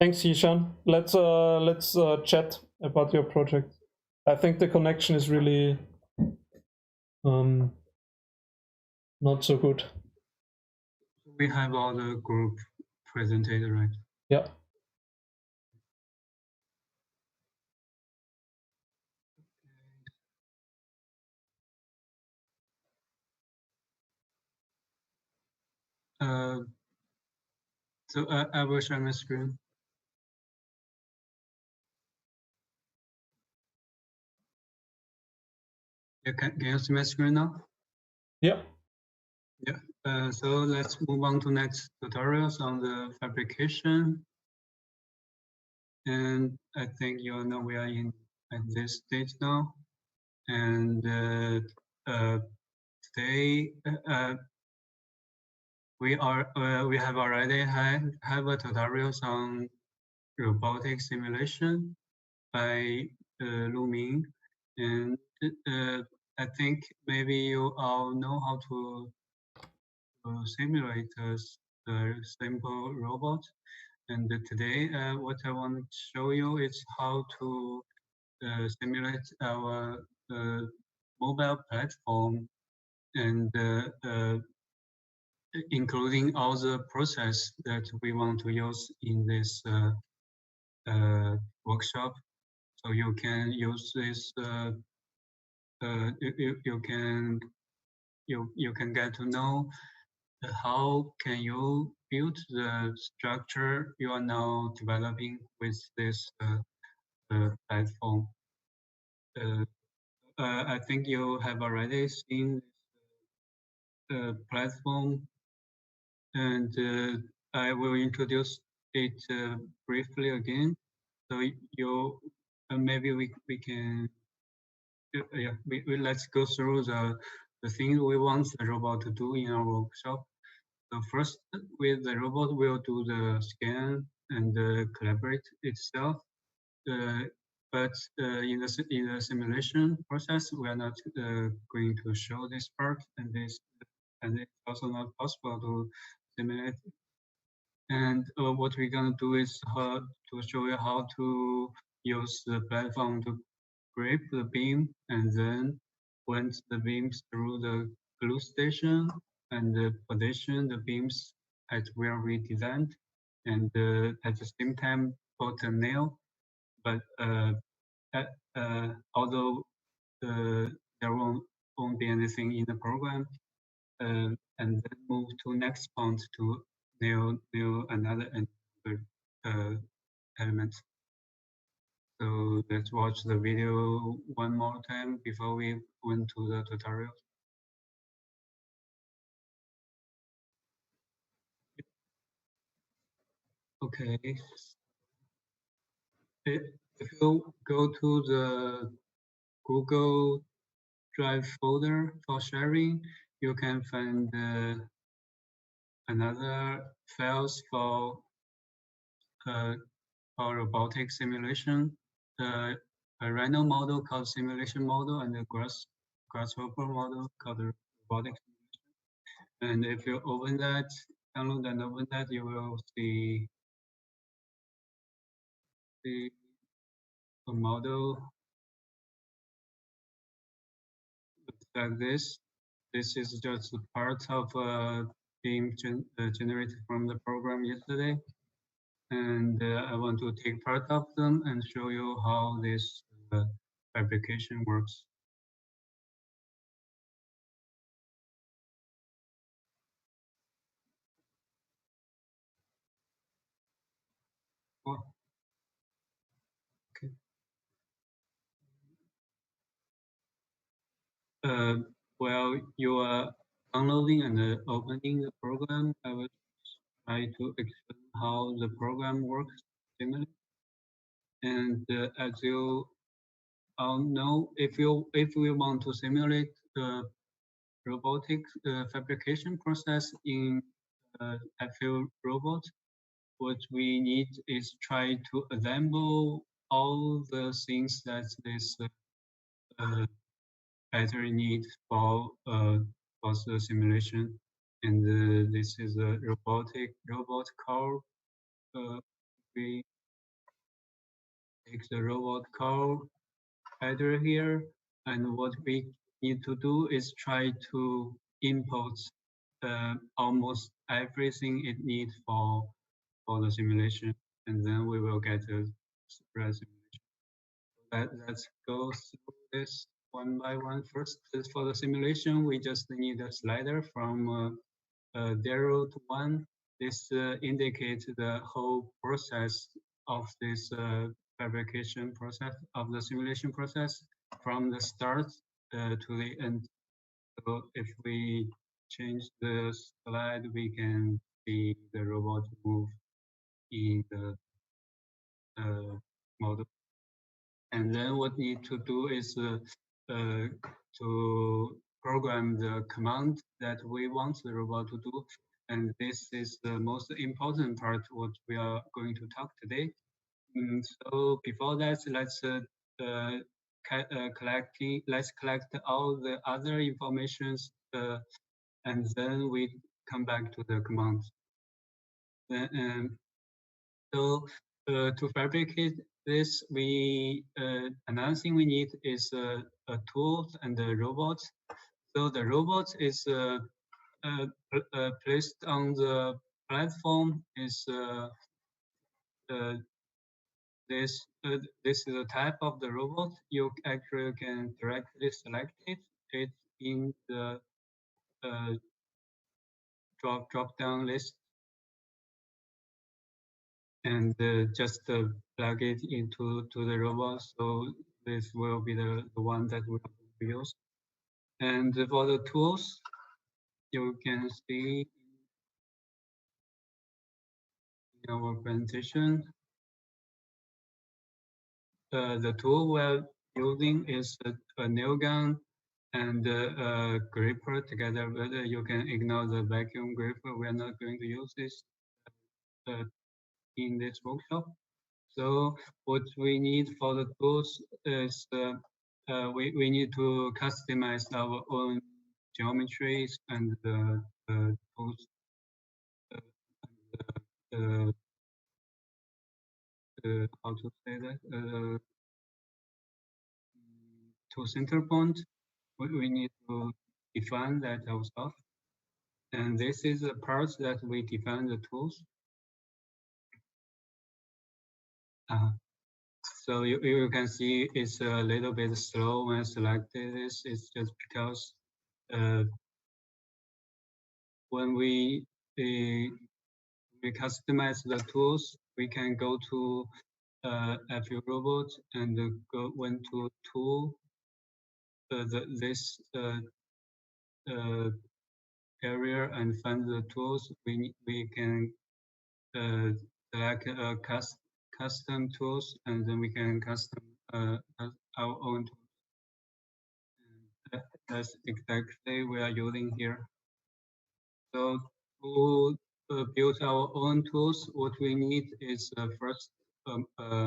Thanks, Yishan. Let's chat about your project. I think the connection is really not so good. We have all the group presented, right? Yeah. So I will share my screen. Yeah, can you see my screen now? Yeah. Yeah. So let's move on to next tutorials on the fabrication. And I think you all know we are in at this stage now. And today we have already have a tutorials on robotic simulation by Lu Ming, and I think maybe you all know how to simulate a simple robot. And today, what I want to show you is how to simulate our mobile platform, and including all the process that we want to use in this workshop. So you can use this. You can get to know how can you build the structure you are now developing with this platform. I think you have already seen the platform, and I will introduce it briefly again. So you maybe we can yeah we let's go through the things we want the robot to do in our workshop. So first, with the robot, we'll do the scan and collaborate itself. But in the simulation process, we are not going to show this part, and it's also not possible to simulate. And what we're gonna do is to show you how to use the platform to grip the beam, and then went the beams through the glue station, and position the beams at where we designed, and at the same time put a nail. But although there won't be anything in the program, and then move to next point to nail another element. So let's watch the video one more time before we went to the tutorial. Okay. If you go to the Google Drive folder for sharing, you can find another files for robotic simulation. A random model called simulation model, and a grasshopper model called robotic simulation. And if you open that, download and open that, you will see a model like this. This is just a part of being generated from the program yesterday. And I want to take part of them and show you how this fabrication works. Okay. While you are downloading and opening the program, I will try to explain how the program works simply. And as you all know, if we want to simulate the robotic fabrication process in FL robot, what we need is try to assemble all the things that this battery need for the simulation. And this is a robot core we take the robot call header here, and what we need to do is try to import almost everything it needs for the simulation, and then we will get a spread simulation. Let's go through this one by one. First, for the simulation, we just need a slider from 0 to 1. This indicates the whole process of this fabrication process, of the simulation process, from the start to the end. So if we change the slide, we can see the robot move in the model. And then what we need to do is to program the command that we want the robot to do. And this is the most important part what we are going to talk today. So before that, let's collect all the other informations and then we come back to the command. So to fabricate this, another thing we need is a tool and a robot. So the robot is placed on the platform. This is the type of the robot. You actually can directly select it. It's in the drop down list, and just plug it into the robot. So this will be the one that we will use. And for the tools, you can see in our presentation, the tool we're using is a nail gun and a gripper together, but you can ignore the vacuum gripper. We're not going to use this in this workshop. So what we need for the tools is we need to customize our own geometries and the tools. How to say that? To center point, we need to define that ourselves. And this is the parts that we define the tools. So you can see it's a little bit slow when I selected this. It's just because when we customize the tools, we can go to FU Robot and go went to tool. This area and find the tools. We can select custom tools, and then we can custom our own tools. That's exactly we are using here. So to build our own tools, what we need is first a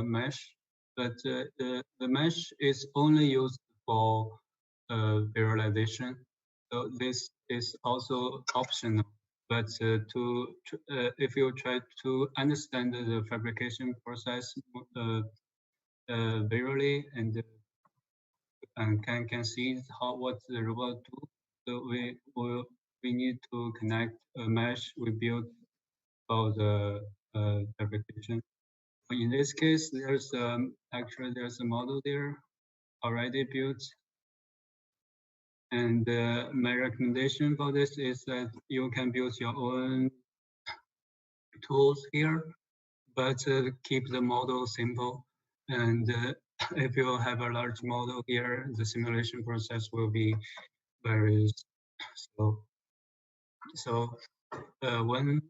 mesh, but the mesh is only used for visualization. So this is also optional. But if you try to understand the fabrication process visually and can see what the robot do, so we need to connect a mesh we built for the fabrication. In this case, there's actually there's a model there already built. And my recommendation for this is that you can build your own tools here, but keep the model simple. And if you have a large model here, the simulation process will be very slow. So when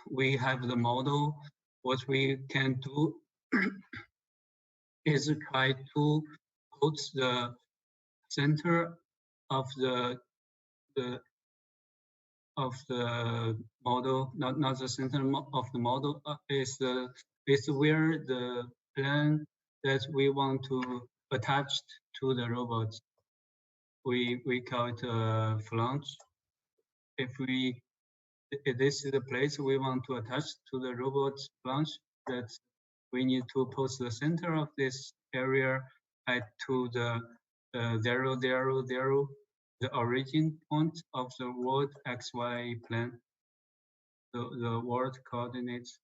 we have the model, what we can do is try to put the center of the model, not the center of the model, is where the plane that we want to attach to the robot. We call it a flange. If this is the place we want to attach to the robot flange, we need to pose the center of this area at to the 0, 0, 0, the origin point of the world XY plane, the world coordinates,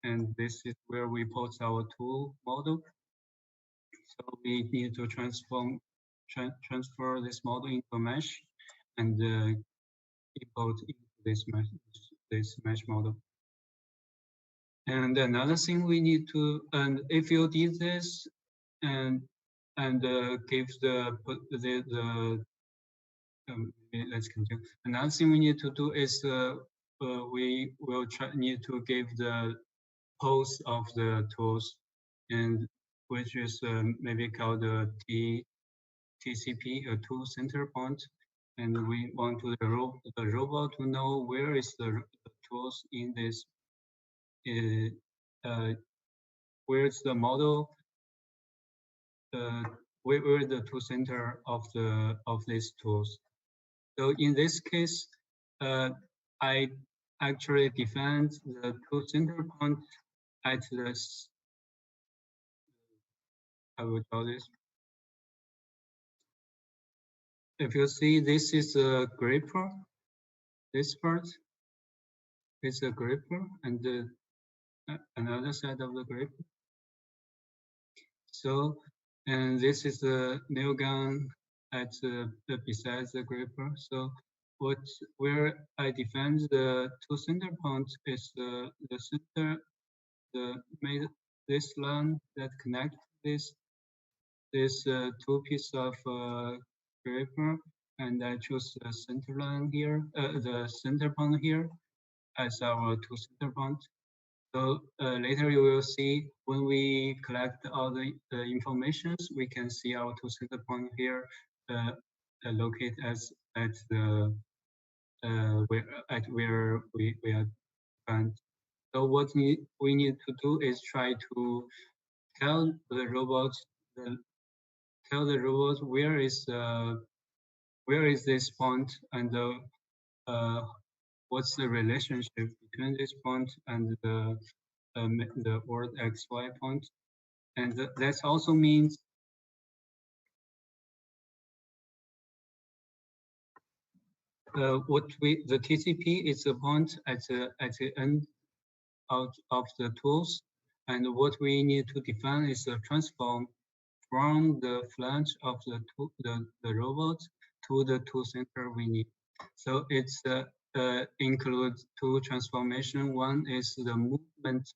and this is where we pose our tool model. So we need to transfer this model into mesh and import into this mesh model. And another thing we need to, and if you did this and give let's continue. Another thing we need to do is we will need to give the pose of the tools, and which is maybe called the TCP, a tool center point, and we want the robot to know where is the tools in this. Where's the model? Where the tool center of these tools? So in this case, I actually defined the tool center point at this. I will draw this. If you see, this is a gripper. This part is a gripper, and another side of the gripper. So, and this is the nail gun at besides the gripper. So, where I define the two center points is the center, this line that connect this two piece of gripper, and I choose the center line here, the center point here as our two center point. So later you will see when we collect all the informations, we can see our two center point here located at the where we are found. So what we need to do is try to tell the robot where is this point, and what's the relationship between this point and the word XY point. And that also means the TCP is a point at the end of the tools, and what we need to define is a transform from the flange of the robot to the tool center we need. So it's includes two transformation. One is the movement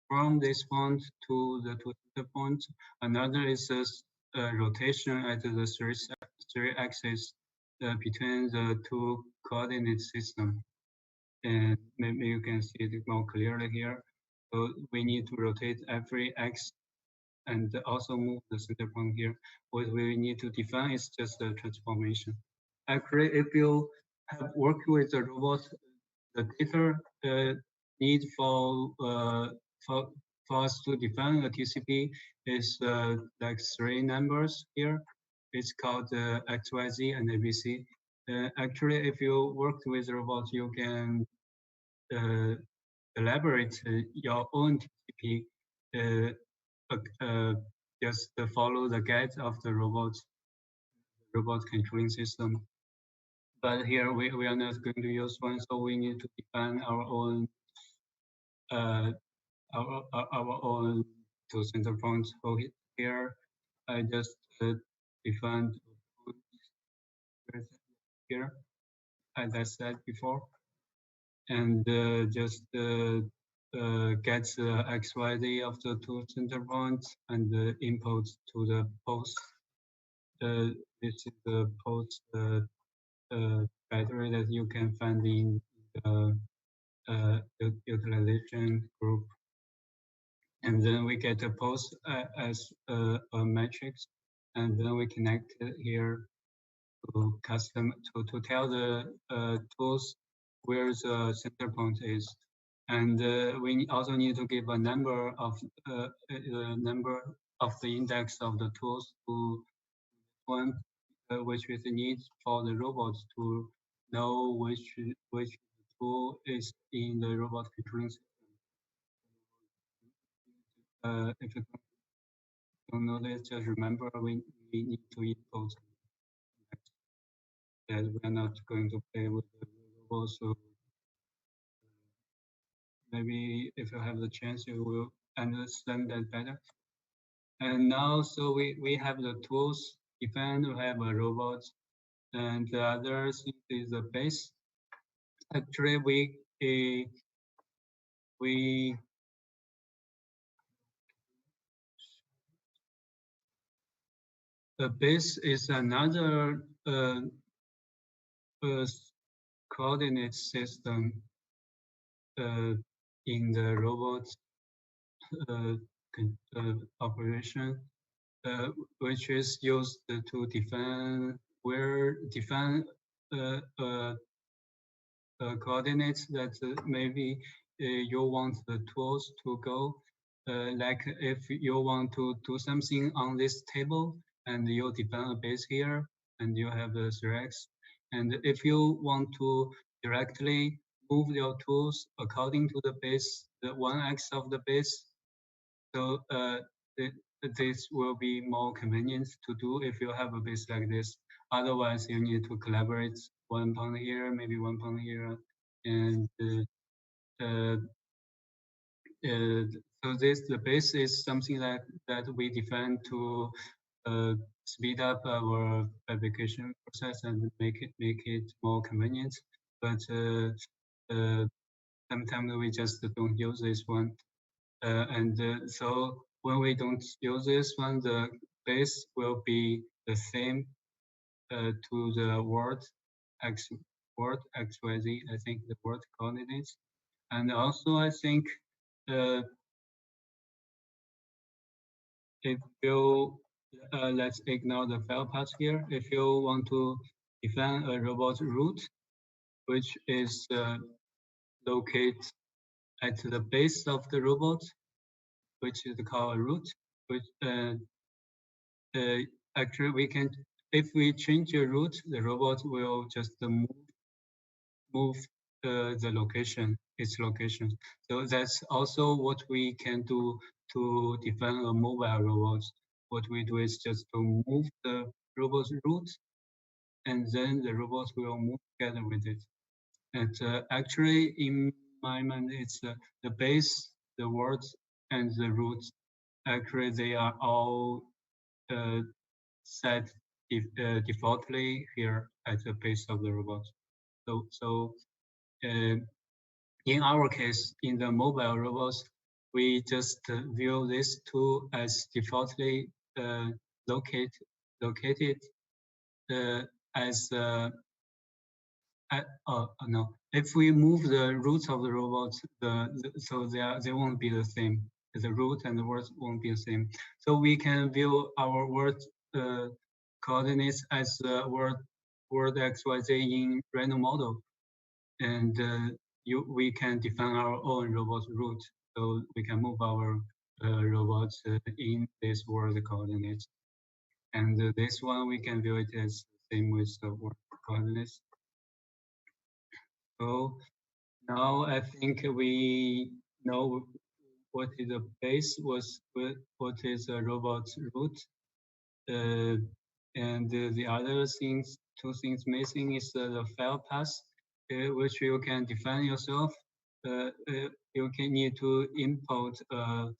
from this point to the tool center point. Another is a rotation at the three axis between the two coordinate system. And maybe you can see it more clearly here. So we need to rotate every x and also move the center point here. What we need to define is just the transformation. Actually, if you have worked with the robot, the data need for us to define a TCP is like three numbers here. It's called XYZ and ABC. Actually, if you worked with robots, you can elaborate your own TCP. Just follow the guide of the robot controlling system. But here we are not going to use one, so we need to define our own two center points. So here I just defined here, as I said before, and just get the XYZ of the two center points and input to the post. This is the post battery that you can find in the utilization group. And then we get a post as a matrix, and then we connect it here to to tell the tools where the center point is. And we also need to give a number of the index of the tools to one, which is the need for the robots to know which tool is in the robot controlling system. if you don't know this, just remember we need to import that we're not going to play with the robot. So maybe if you have the chance, you will understand that better. And now, so we have the tools, event, we have a robot, and the other thing is the base. Actually, the base is another coordinate system in the robot operation, which is used to define coordinates that maybe you want the tools to go. Like if you want to do something on this table and you define a base here and you have the threads. And if you want to directly move your tools according to the base, the one axis of the base, so this will be more convenient to do if you have a base like this. Otherwise, you need to collaborate 1 pound here, maybe 1 pound here, and so the base is something that we define to speed up our fabrication process and make it more convenient. But sometimes we just don't use this one. So when we don't use this one, the base will be the same to the word XYZ, I think the word coordinates. And also I think if you, let's ignore the file path here. If you want to define a robot root, which is located at the base of the robot, which is called a root, which actually we can, if we change the root, the robot will just move the location, its location. So that's also what we can do to define a mobile robot. What we do is just to move the robot's root, and then the robot will move together with it. And actually, in my mind, it's the base, the words, and the roots. Actually, they are all set defaultly here at the base of the robot. So in our case, in the mobile robots, we just view these two as defaultly located as no. If we move the roots of the robots, so they won't be the same. The root and the words won't be the same. So we can view our word coordinates as word XYZ in random model, and we can define our own robot root. So we can move our robots in this word coordinates. And this one we can view it as the same with the word coordinates. So now I think we know what is a base, what is a robot's root, and the other things, two things missing is the file path, which you can define yourself. You can need to import a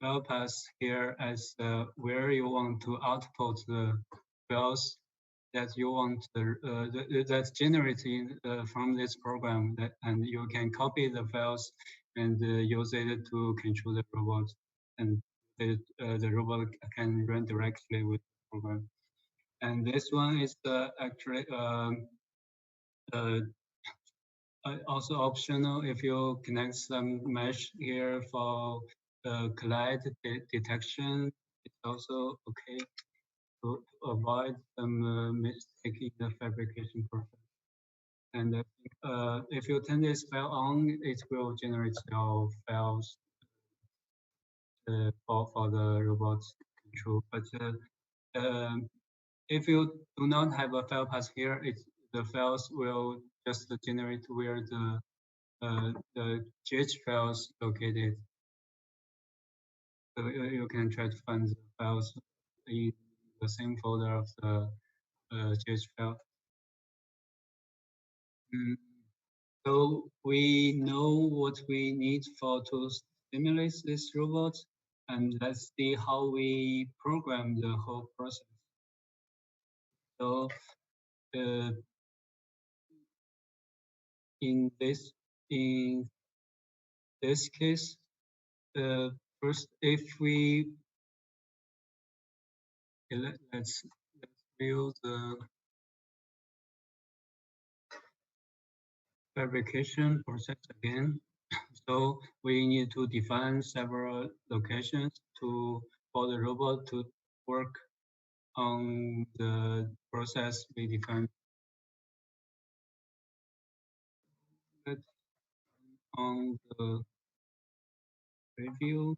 file path here as where you want to output the files that you want that's generated from this program, and you can copy the files and use it to control the robot, and the robot can run directly with the program. And this one is actually also optional. If you connect some mesh here for collide detection, it's also okay to avoid some mistake in the fabrication process. And if you turn this file on, it will generate your files for the robot control. But if you do not have a file path here, the files will just generate where the GH files located. So you can try to find the files in the same folder of the JS file. So we know what we need to stimulate this robot, and let's see how we program the whole process. So in this case, first, if we let's view the fabrication process again. So we need to define several locations for the robot to work on the process we defined. On the preview.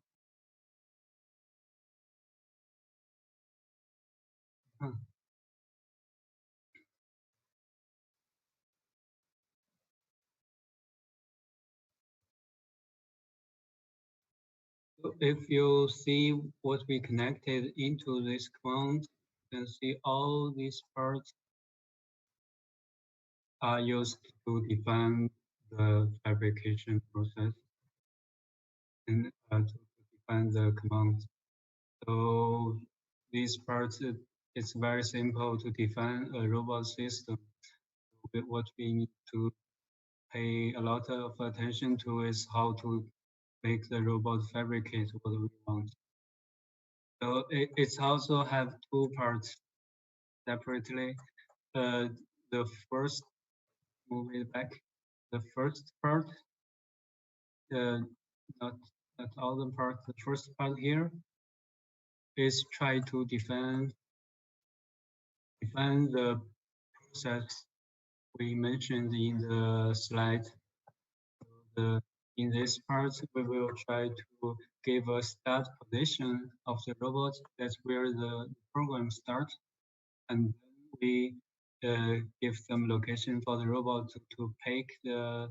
So if you see what we connected into this command, you can see all these parts are used to define the fabrication process and to define the command. So these parts, it's very simple to define a robot system. What we need to pay a lot of attention to is how to make the robot fabricate what we want. So it's also have two parts separately. The first, move it back. The first part, not all the part. The first part here is try to define the process we mentioned in the slide. In this part, we will try to give a start position of the robot. That's where the program starts. And then we give some location for the robot to pick the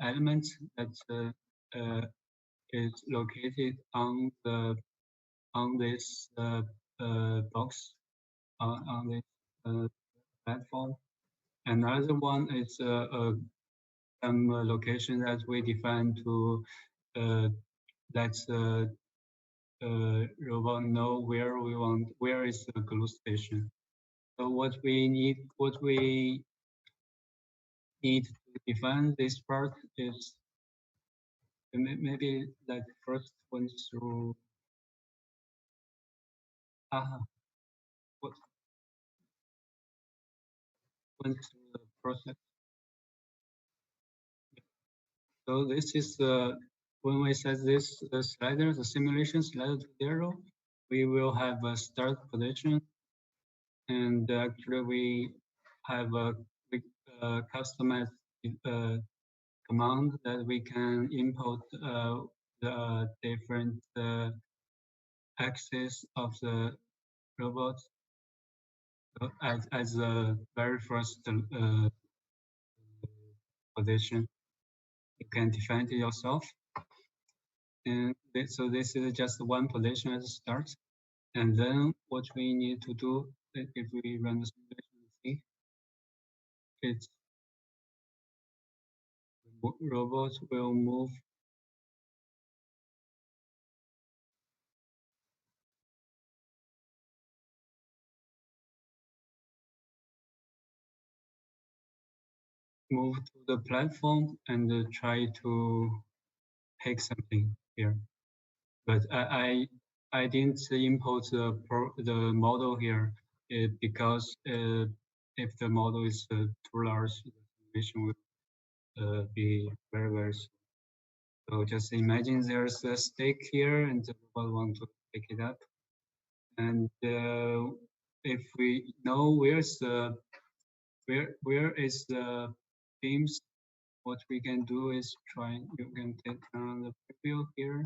element that is located on this box on this platform. Another one is some location that we define to let the robot know where is the glue station. So what we need to define this part is maybe like first one through what went through the process. So this is when we set this slider, the simulation slider to 0, we will have a start position, and actually we have a customized command that we can import the different axis of the robot as the very first position. You can define it yourself. And so this is just one position as a start. And then what we need to do if we run the simulation, see, it's robot will move to the platform and try to pick something here. But I didn't import the model here because if the model is too large, the simulation will be very slow. So just imagine there's a stick here and the robot want to pick it up. And if we know where is the beams, what we can do is you can turn on the preview here.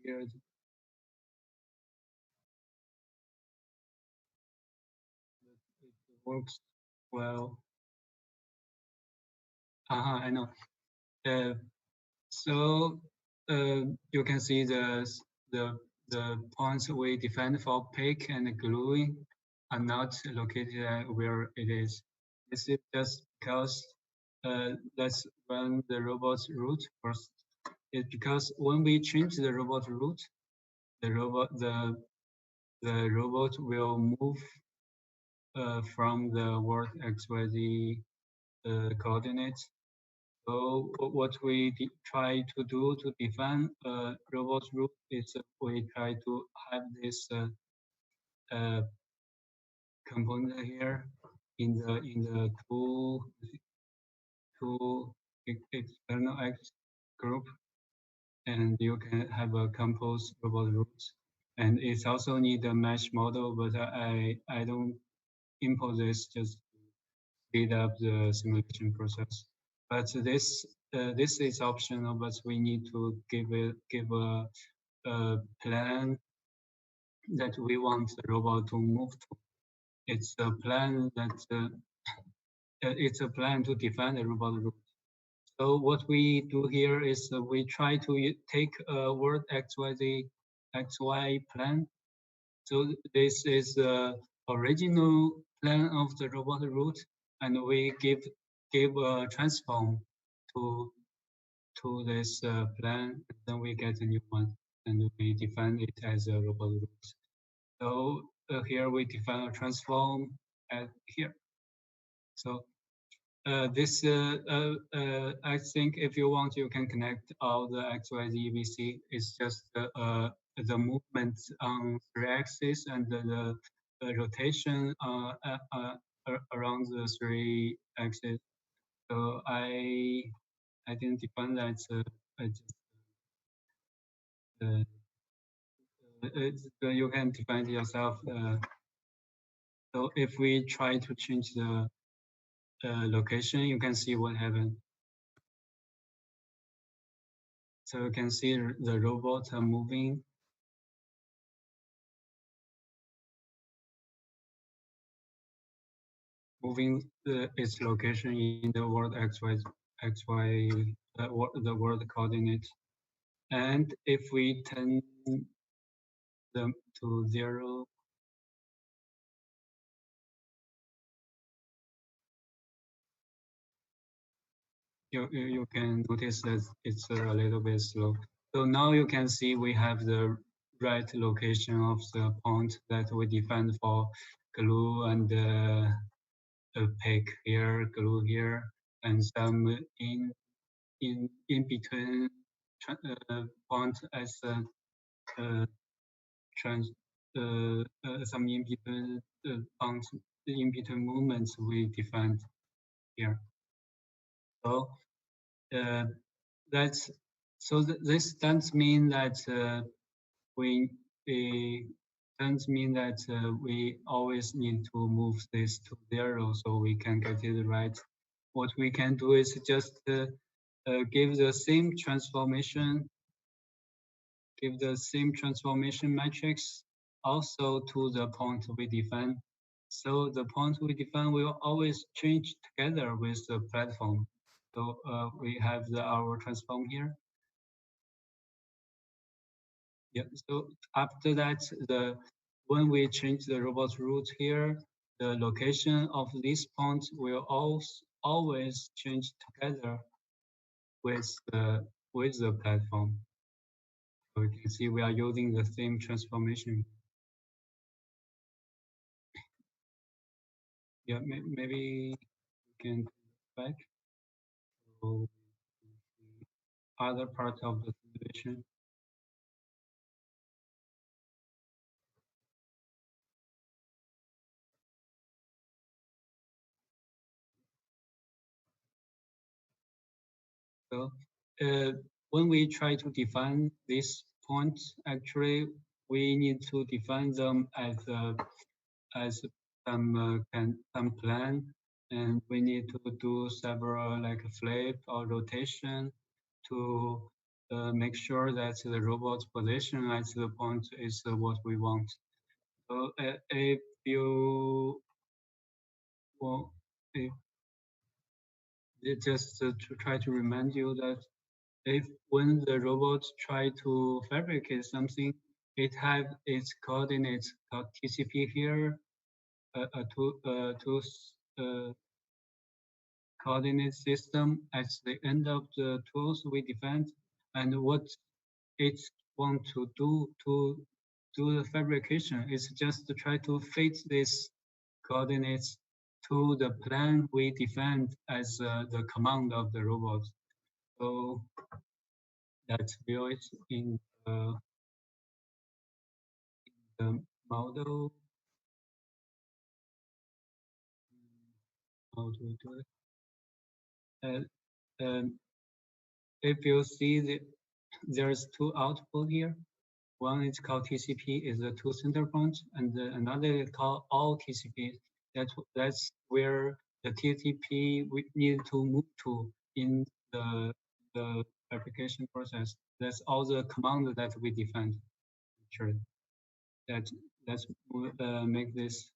here it works well. I know. So you can see the points we defined for pick and gluing are not located where it is. This is just because let's run the robot's route first. It's because when we change the robot route, the robot will move from the world XYZ coordinates. So what we try to do to define a robot route is we try to have this component here in the two external X group, and you can have a composed robot route. And it's also need a mesh model, but I don't impose this just to speed up the simulation process. But this is optional, but we need to give a plan that we want the robot to move to. It's a plan that it's a plan to define the robot route. So what we do here is we try to take a word XY plan. So this is the original plan of the robot route, and we give a transform to this plan. Then we get a new one, and we define it as a robot route. So here we define a transform at here. So this, I think if you want, you can connect all the XYZ VC. It's just the movement on three axes and the rotation around the three axes. So I didn't define that. I just, you can define it yourself. So if we try to change the location, you can see what happened. So you can see the robot moving. Moving its location in the world XY, the world coordinate. And if we turn them to 0, you can notice that it's a little bit slow. So now you can see we have the right location of the point that we defined for glue and pick here, glue here, and some in between point as some in between points, in between movements we defined here. So that's this doesn't mean that we doesn't mean that we always need to move this to 0 so we can get it right. What we can do is just give the same transformation matrix also to the point we define. So the point we define will always change together with the platform. So we have our transform here. Yeah. So after that, when we change the robot route here, the location of this point will always change together with the platform. So you can see we are using the same transformation. Yeah, maybe we can go back to the other part of the simulation. So when we try to define these points, actually we need to define them as some plan, and we need to do several like flip or rotation to make sure that the robot's position at the point is what we want. So if you well, if just to try to remind you that if when the robot try to fabricate something, it have its coordinates called TCP here, coordinate system at the end of the tools we defined, and what it want to do the fabrication is just to try to fit this coordinates to the plan we defined as the command of the robot. So that's built in the model. How do we do it? If you see there's two output here. One is called TCP, is the two center points, and another is called all TCP. That's where the TCP we need to move to in the application process. That's all the command that we defined. Sure. Let's make this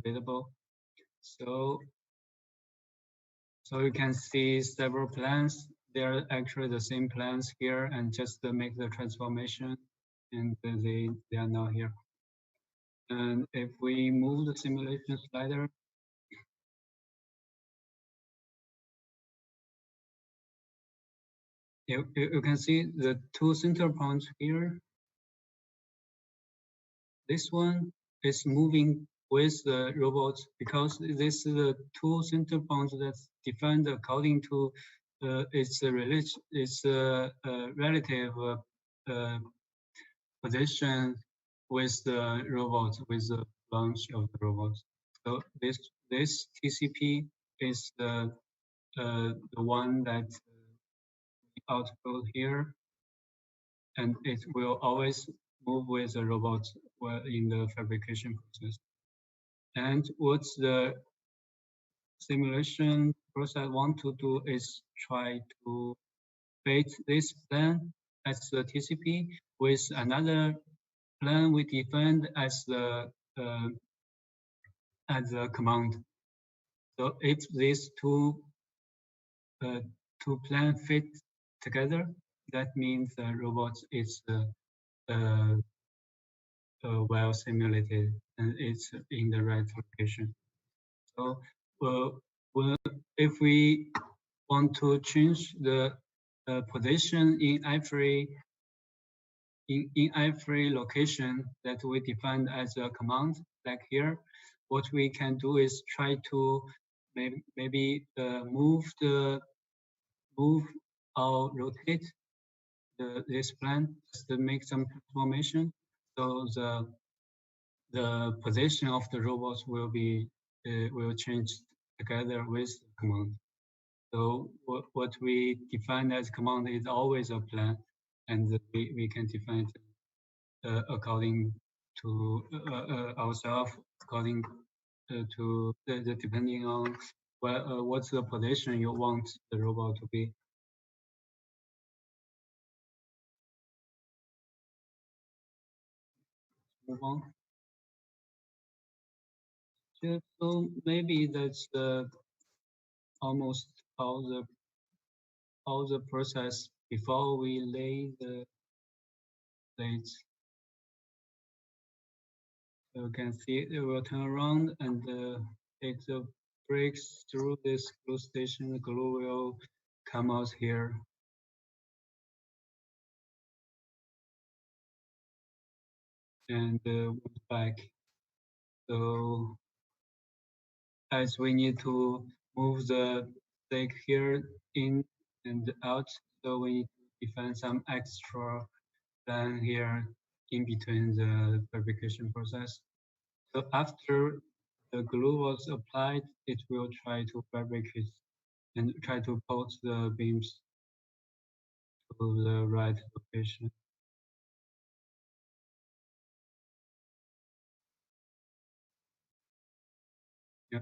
visible. So you can see several plans. They're actually the same plans here, and just to make the transformation, and they are now here. And if we move the simulation slider, you can see the two center points here. This one is moving with the robot because this is the two center points that's defined according to its relative position with the robot, with the launch of the robot. So this TCP is the one that output here, and it will always move with the robot in the fabrication process. And what the simulation process want to do is try to fit this plan as the TCP with another plan we defined as the command. So if these two plans fit together, that means the robot is well simulated and it's in the right location. So if we want to change the position in every location that we defined as a command, like here, what we can do is try to maybe move or rotate this plan just to make some transformation. So the position of the robots will change together with the command. So what we define as command is always a plan, and we can define it according to ourselves, according to depending on what's the position you want the robot to be. Move on. So maybe that's almost all the process before we lay the plates. So you can see it will turn around and take the brakes through this glue station. The glue will come out here. And back. So as we need to move the stake here in and out, so we need to define some extra plan here in between the fabrication process. So after the glue was applied, it will try to fabricate and try to put the beams to the right location. Yeah.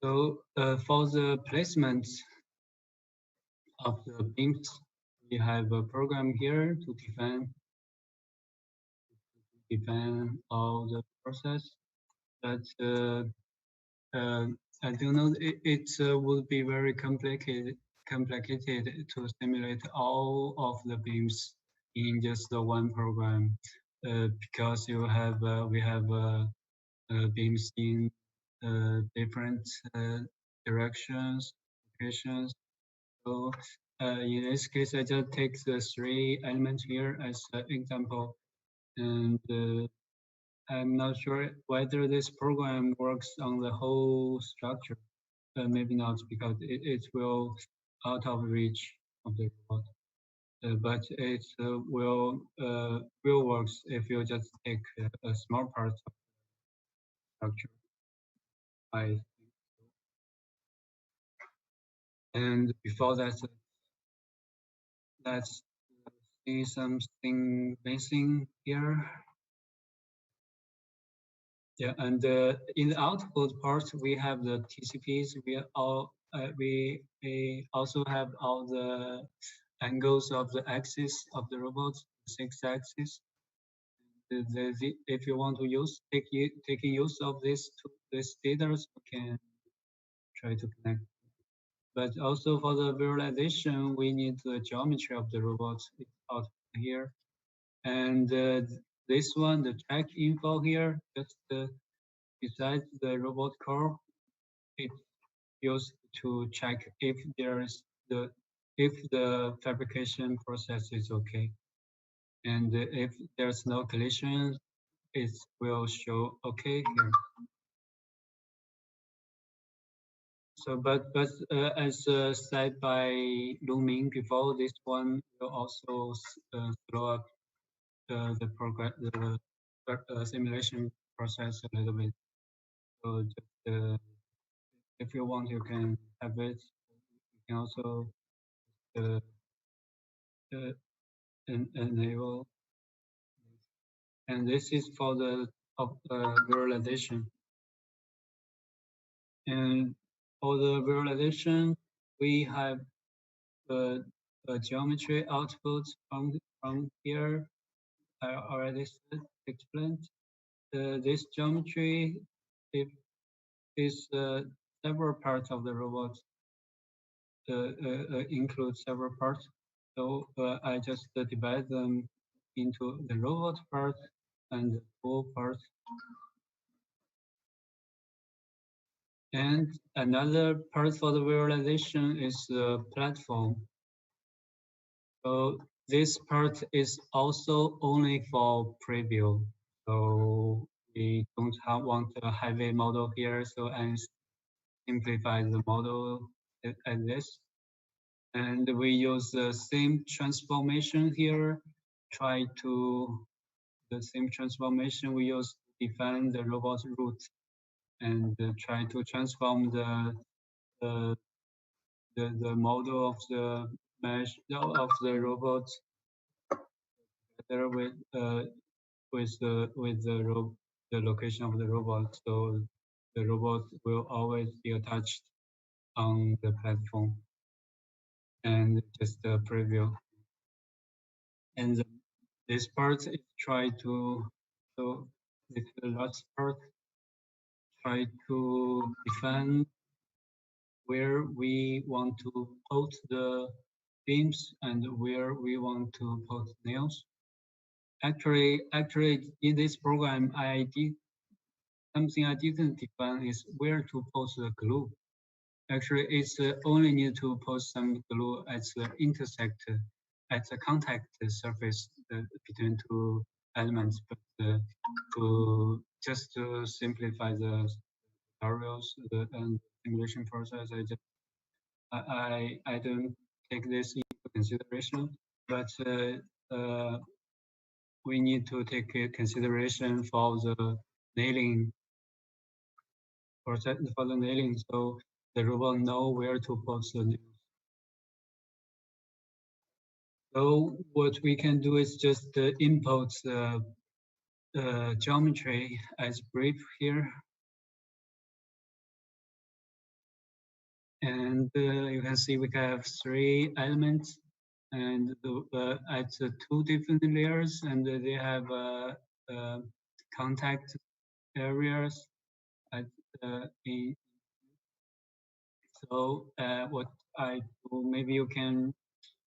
So for the placements, of the beams. We have a program here to define all the process. But I do know it would be very complicated to simulate all of the beams in just the one program, because we have beams in different directions, locations. So in this case, I just take the 3 elements here as an example, and I'm not sure whether this program works on the whole structure. Maybe not, because it will out of reach of the robot. But it will works if you just take a small part of the structure. I think so. And before that, let's see something missing here. Yeah, and in the output part, we have the TCPs. We also have all the angles of the axis of the robot, 6 axis. If you want to taking use of this data, you can try to connect. But also for the visualization, we need the geometry of the robot. It's out here, and this one, the track info here, just besides the robot core, it's used to check if the fabrication process is okay, and if there's no collision, it will show okay here. So, but as said by Lu Ming before, this one will also slow up the simulation process a little bit. So just if you want, you can have it. You can also enable, and this is for the visualization. And for the visualization, we have a geometry output from here. I already explained. This geometry is several parts of the robot. Include several parts. So I just divide them into the robot part and the tool part. And another part for the visualization is the platform. So this part is also only for preview. So we don't want a heavy model here. So I simplify the model as this. And we use the same transformation here. The same transformation we use to define the robot root, and try to transform the model of the mesh of the robot together with the location of the robot. So the robot will always be attached on the platform, and just a preview. And this part is so this is the last part, try to define where we want to put the beams and where we want to put nails. Actually, in this program, something I didn't define is where to put the glue. Actually, it's only need to put some glue at the intersect, at the contact surface between 2 elements. But just to simplify the tutorials and simulation process, I don't take this into consideration. But we need to take consideration for the nailing process, for the nailing, so the robot know where to put the nails. So what we can do is just import the geometry as brief here. And you can see we have 3 elements, and at 2 different layers, and they have contact areas at in. So what I do, maybe you can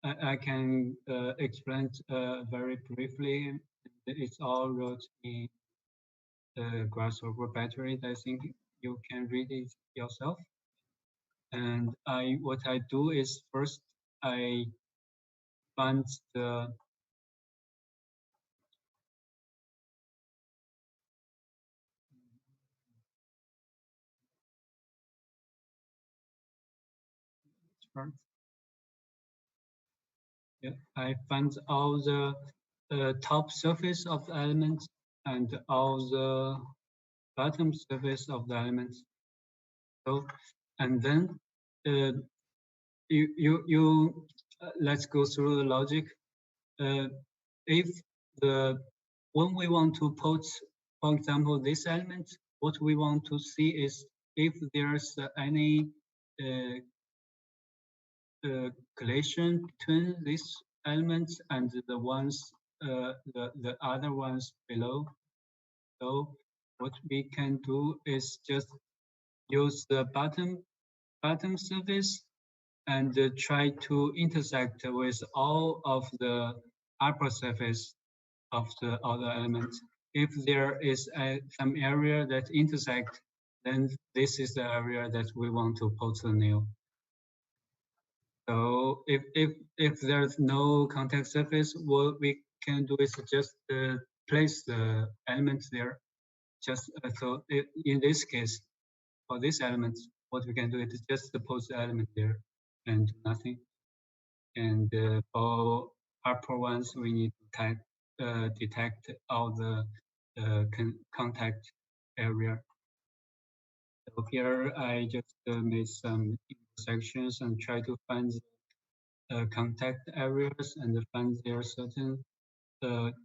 I can explain very briefly. It's all wrote in the Grasshopper battery. I think you can read it yourself. And what I do is first I find the I find all the top surface of the elements and all the bottom surface of the elements. So, and then let's go through the logic. If when we want to put, for example, this element, what we want to see is if there's any collision between these elements and the ones, the other ones below. So what we can do is just use the bottom surface and try to intersect with all of the upper surface of the other elements. If there is some area that intersect, then this is the area that we want to put the nail. So if there's no contact surface, what we can do is just place the elements there. Just so in this case, for this element, what we can do is just put the element there and do nothing. And for upper ones, we need to detect all the contact area. So here I just made some intersections and try to find contact areas and find their certain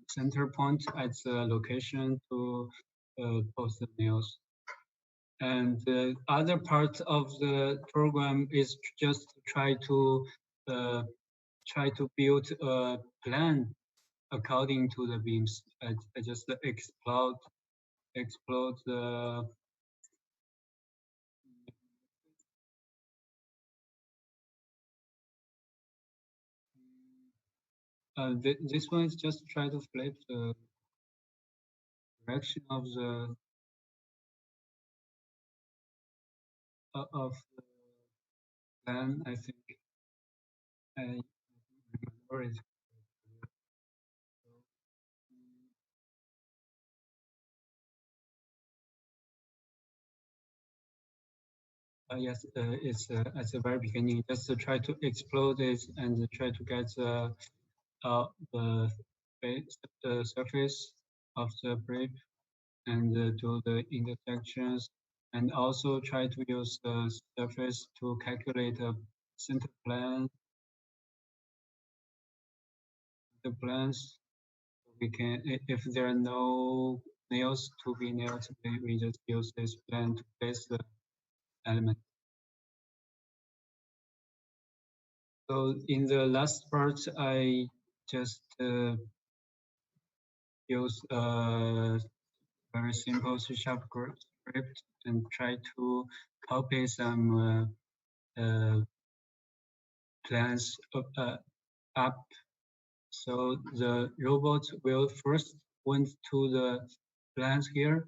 center point at the location to post the nails. And the other part of the program is just try to build a plan according to the beams. I just explode the this one is just try to flip the direction of the plan. I think I remember it. Yes, it's at the very beginning, just to try to explode it and try to get the surface of the brick and do the intersections, and also try to use the surface to calculate a center plan. The plans we can, if there are no nails to be nailed, we just use this plan to place the element. So in the last part, I just use a very simple C# script and try to copy some plans up. So the robot will first went to the plans here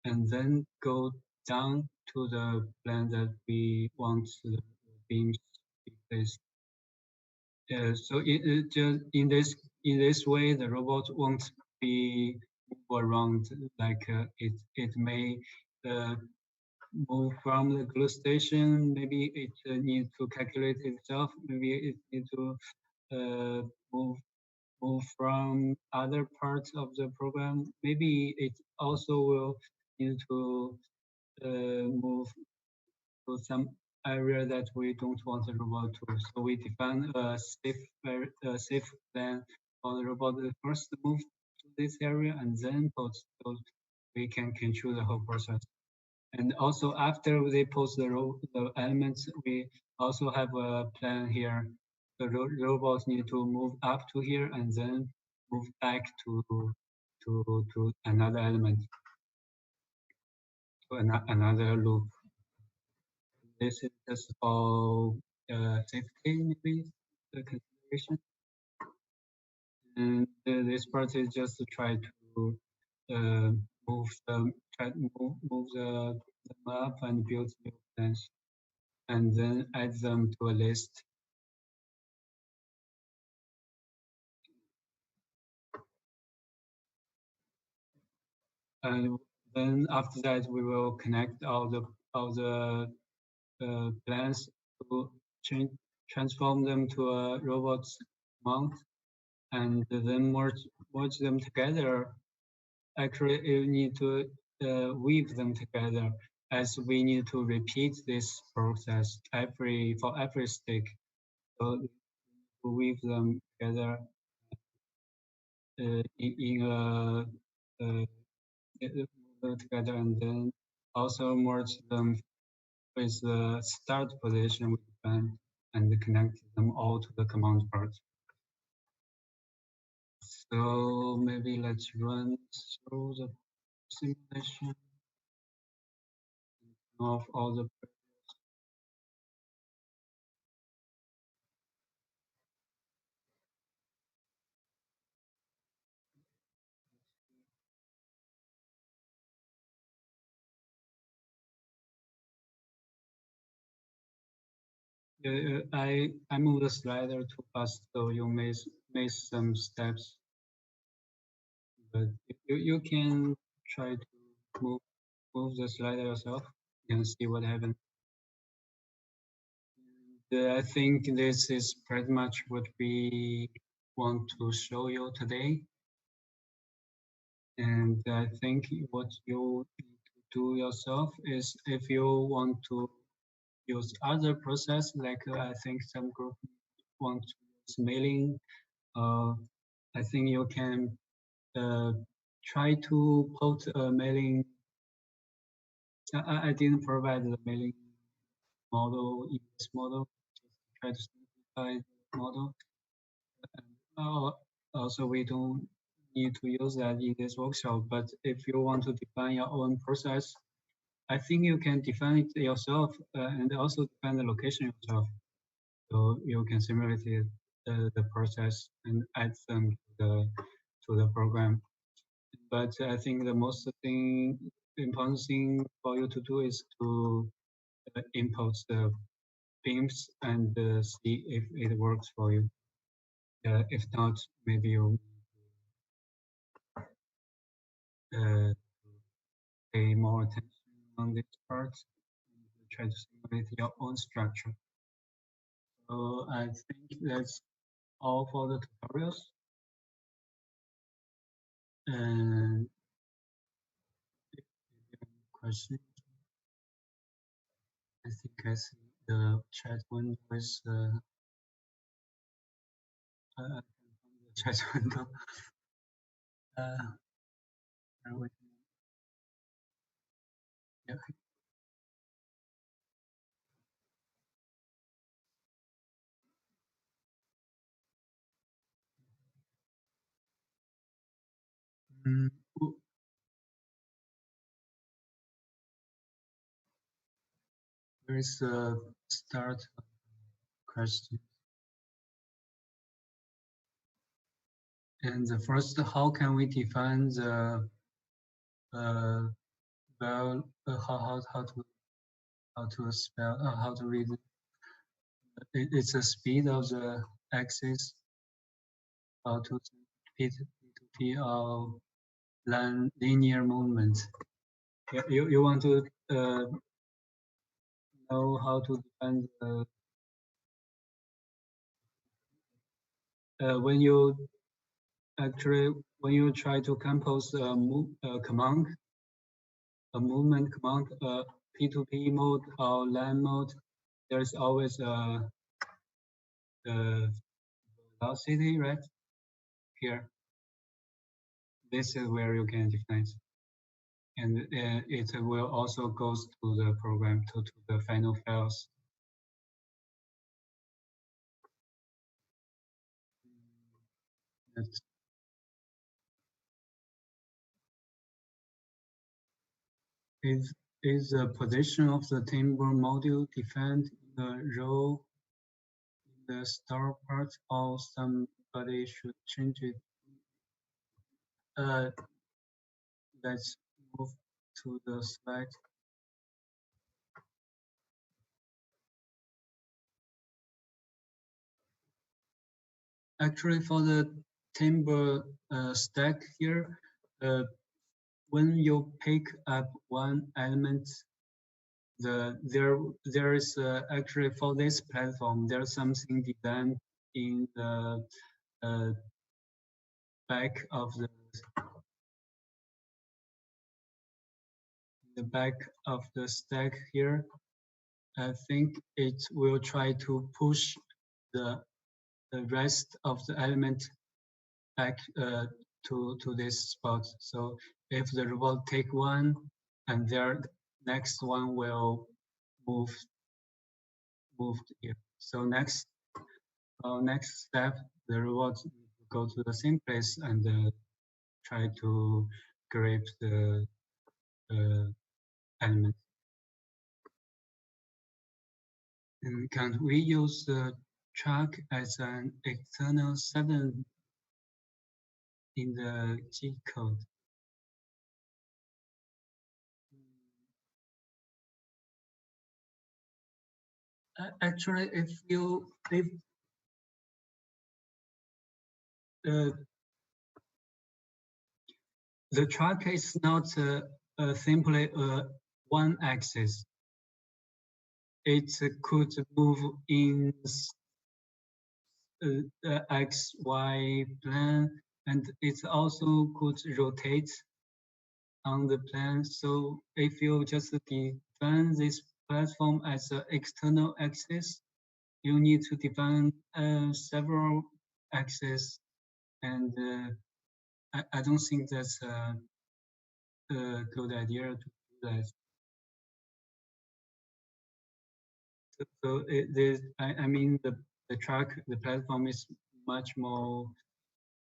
and then go down to the plan that we want the beams to be placed. So just in this way, the robot won't be move around like it may move from the glue station. Maybe it needs to calculate itself. Maybe it needs to move from other parts of the program. Maybe it also will need to move to some area that we don't want the robot to. So we define a safe plan for the robot to first move to this area and then post, so we can control the whole process. And also after they post the elements, we also have a plan here. The robots need to move up to here and then move back to another element, to another loop. This is just for safety, maybe the consideration. And this part is just to try to move them, move them up and build new plans, and then add them to a list. And then after that, we will connect all the plans to transform them to a robot's mount, and then merge them together. Actually, you need to weave them together, as we need to repeat this process for every stick. So to weave them together in a together, and then also merge them with the start position with the plan and connect them all to the command part. So maybe let's run through the simulation of all the. I moved the slider too fast, so you miss some steps. But you can try to move the slider yourself and see what happens. I think this is pretty much what we want to show you today. And I think what you need to do yourself is, if you want to use other process, like I think some group want to use mailing, I think you can try to put a mailing. I didn't provide the mailing model in this model, just try to simplify the model. Also, we don't need to use that in this workshop, but if you want to define your own process, I think you can define it yourself and also define the location yourself. So you can simulate the process and add them to the program. But I think the most important thing for you to do is to import the beams and see if it works for you. If not, maybe you pay more attention on this part and try to simulate your own structure. So I think that's all for the tutorials. And if you have any questions, I think I see the chat window is I can find the chat window. Bear with me. Yeah. There is a start question. And the first, how can we define the how to spell how to read it? It's the speed of the axis, how to P of linear movement. You want to know how to define the when you try to compose a command, a movement command, P2P mode or line mode, there's always a velocity, right? Here. This is where you can define it. and it will also goes to the program to the final files. That's is the position of the timber module defined in the row in the star part, or somebody should change it? Let's move to the slide. Actually, for the timber stack here, when you pick up one element, there is actually for this platform there's something designed in the back of the stack here. I think it will try to push the rest of the element back to this spot. So if the robot take one, and their next one will move here. So next step, the robot go to the same place and try to grab the element. And can we use the track as an external 7 in the G code? Actually, if the track is not simply one axis, it could move in the XY plane, and it also could rotate on the plane. So if you just define this platform as an external axis, you need to define several axes, and I don't think that's a good idea to do that. So I mean the track, the platform is much more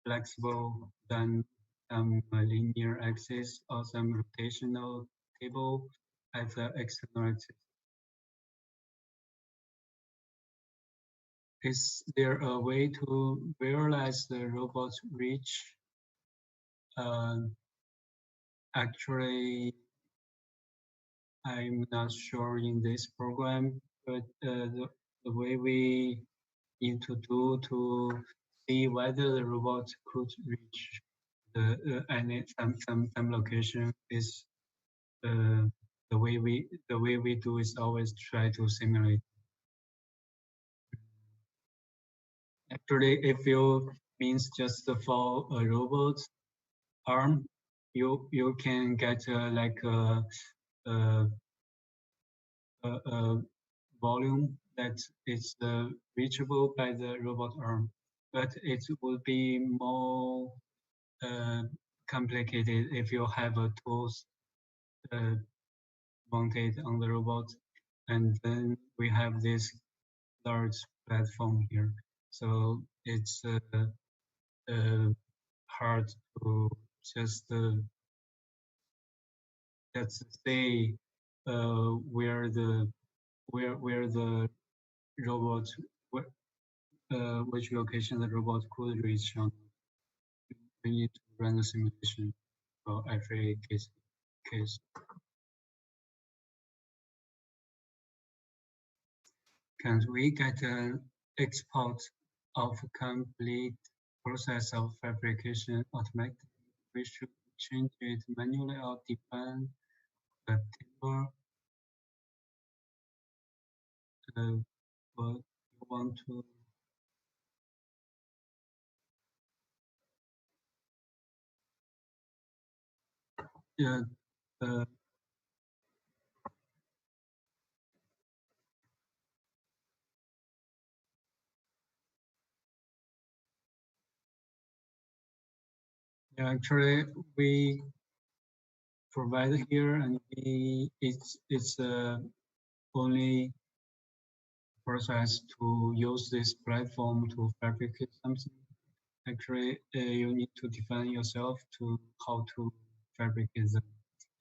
flexible than some linear axis or some rotational table as an external axis. Is there a way to visualize the robot's reach? Actually, I'm not sure in this program, but the way we need to do to see whether the robot could reach some location is the way we do is always try to simulate. Actually, if you means just for a robot arm, you can get like a volume that is reachable by the robot arm, but it will be more complicated if you have a tools mounted on the robot, and then we have this large platform here. So it's hard to just say where the robot, which location the robot could reach on. We need to run the simulation for every case. Can we get an export of complete process of fabrication automatically? We should change it manually or define the table. What you want to yeah, actually, we provided here, and it's only process to use this platform to fabricate something. Actually, you need to define yourself to how to fabricate them.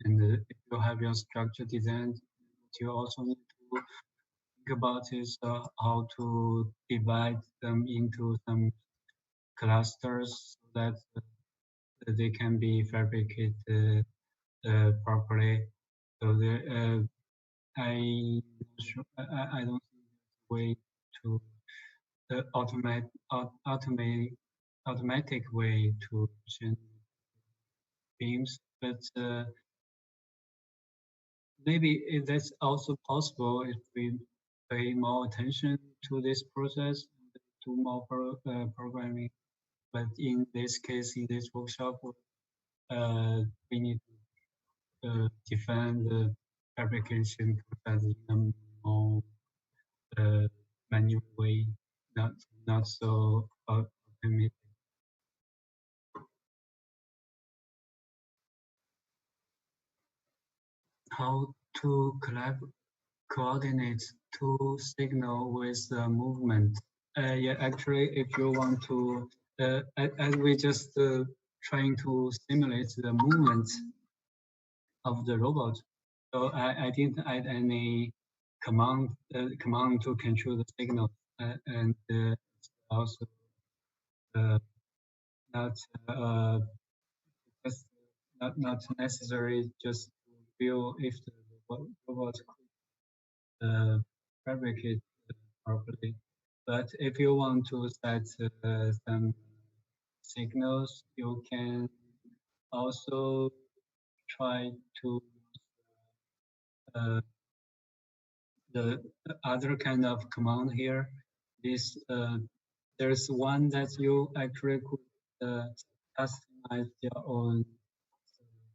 And if you have your structure design, you also need to think about is how to divide them into some clusters so that they can be fabricated properly. So I don't think there's a way to automatic way to change beams, but maybe that's also possible if we pay more attention to this process, do more programming. But in this case, in this workshop, we need to define the fabrication process in a more manual way, not so automated. How to coordinate two signal with the movement. Yeah, actually, if you want to, as we just trying to simulate the movement of the robot, so I didn't add any command to control the signal, and also not just not necessary just to feel if the robot fabricate properly. But if you want to set some signals, you can also try to the other kind of command here. This there's one that you actually could customize your own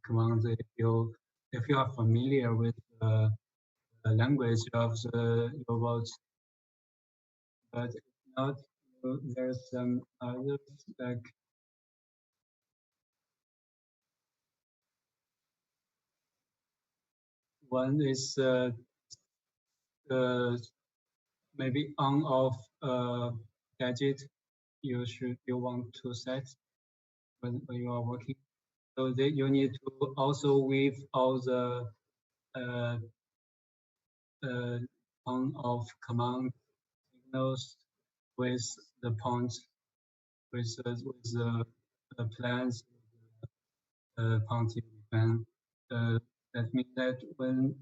commands if you are familiar with the language of the robots. But if not, there's some others like one is maybe on-off gadget you want to set when you are working. So that you need to also weave all the on-off command signals with the points with the plans point plan. That means that when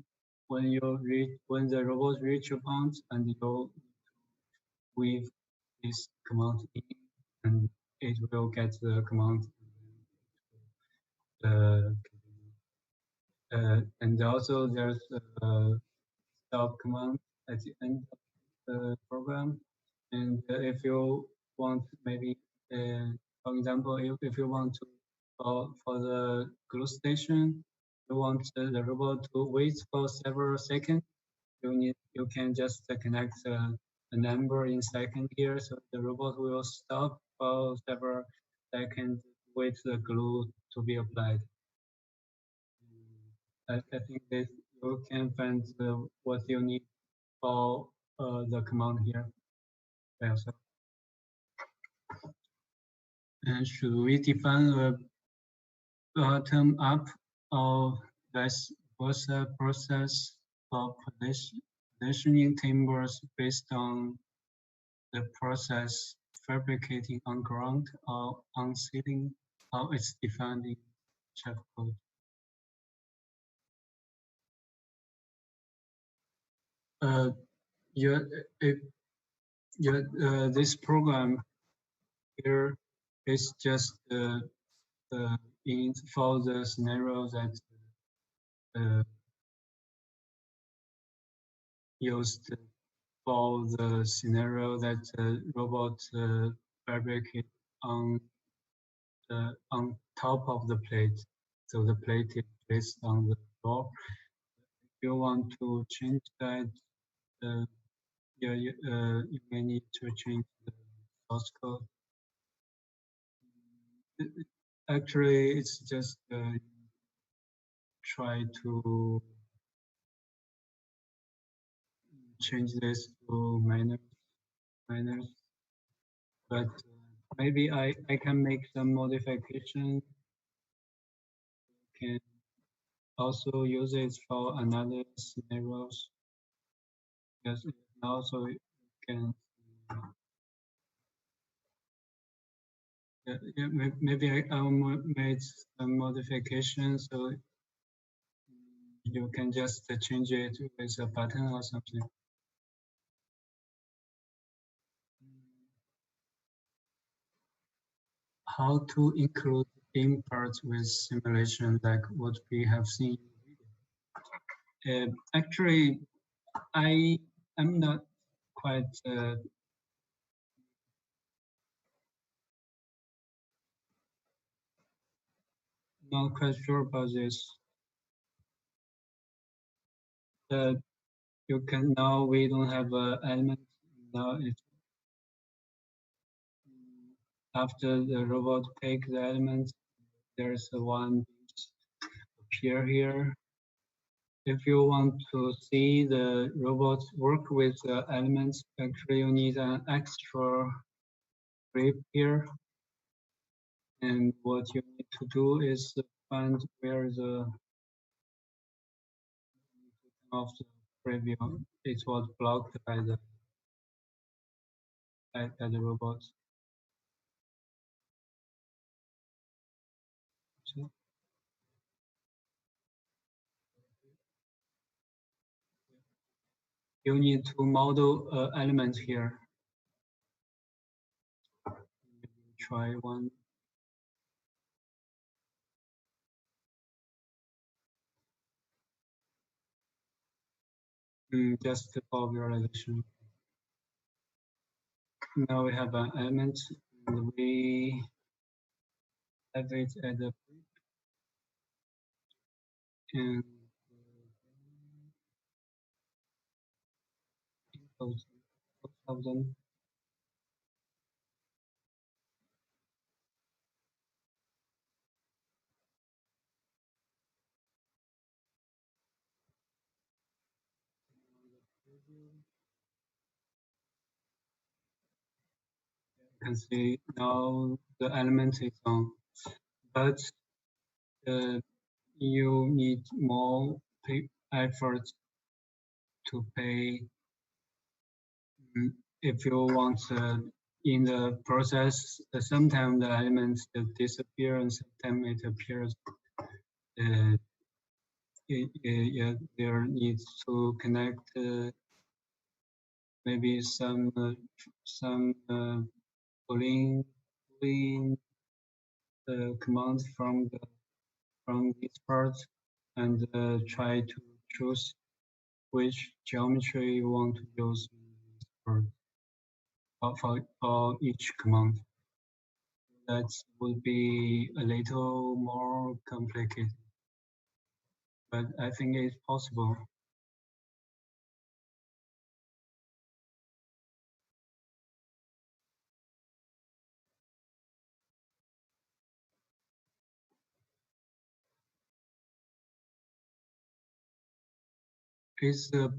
the robot reach a point and you weave this command in, and it will get the command. And also there's a stop command at the end of the program. And if you want maybe, for example, if you want to, for the glue station, you want the robot to wait for several seconds, you can just connect a number in second here, so the robot will stop for several seconds, wait the glue to be applied. I think that you can find what you need for the command here. Yeah, so. And should we define a bottom up or vice versa process for positioning timbers based on the process fabricating on ground or on ceiling, how it's defined in chef code? This program here is just in for the scenario that used for the scenario that robot fabricate on top of the plate. So the plate is placed on the floor. If you want to change that, you may need to change the source code. Actually, it's just try to change this to minors, but maybe I can make some modification. Can also use it for another scenarios. Yes, also you can. Yeah, maybe I'll make some modifications so you can just change it with a button or something. How to include in parts with simulation like what we have seen. Actually, I'm not quite not quite sure about this. You can now we don't have element now. It after the robot take the element, there's one appear here. If you want to see the robot work with the elements, actually you need an extra grip here. And what you need to do is find where the of the preview it was blocked by the robot. So you need to model element here. Try one. Just for visualization. Now we have an element and we have it at the and both of them. You can see now the element is on, but you need more effort to pay if you want in the process. Sometimes the elements disappear and sometimes it appears. Yeah, there needs to connect maybe some pulling command from this part and try to choose which geometry you want to use for each command. That would be a little more complicated, but I think it's possible. Is the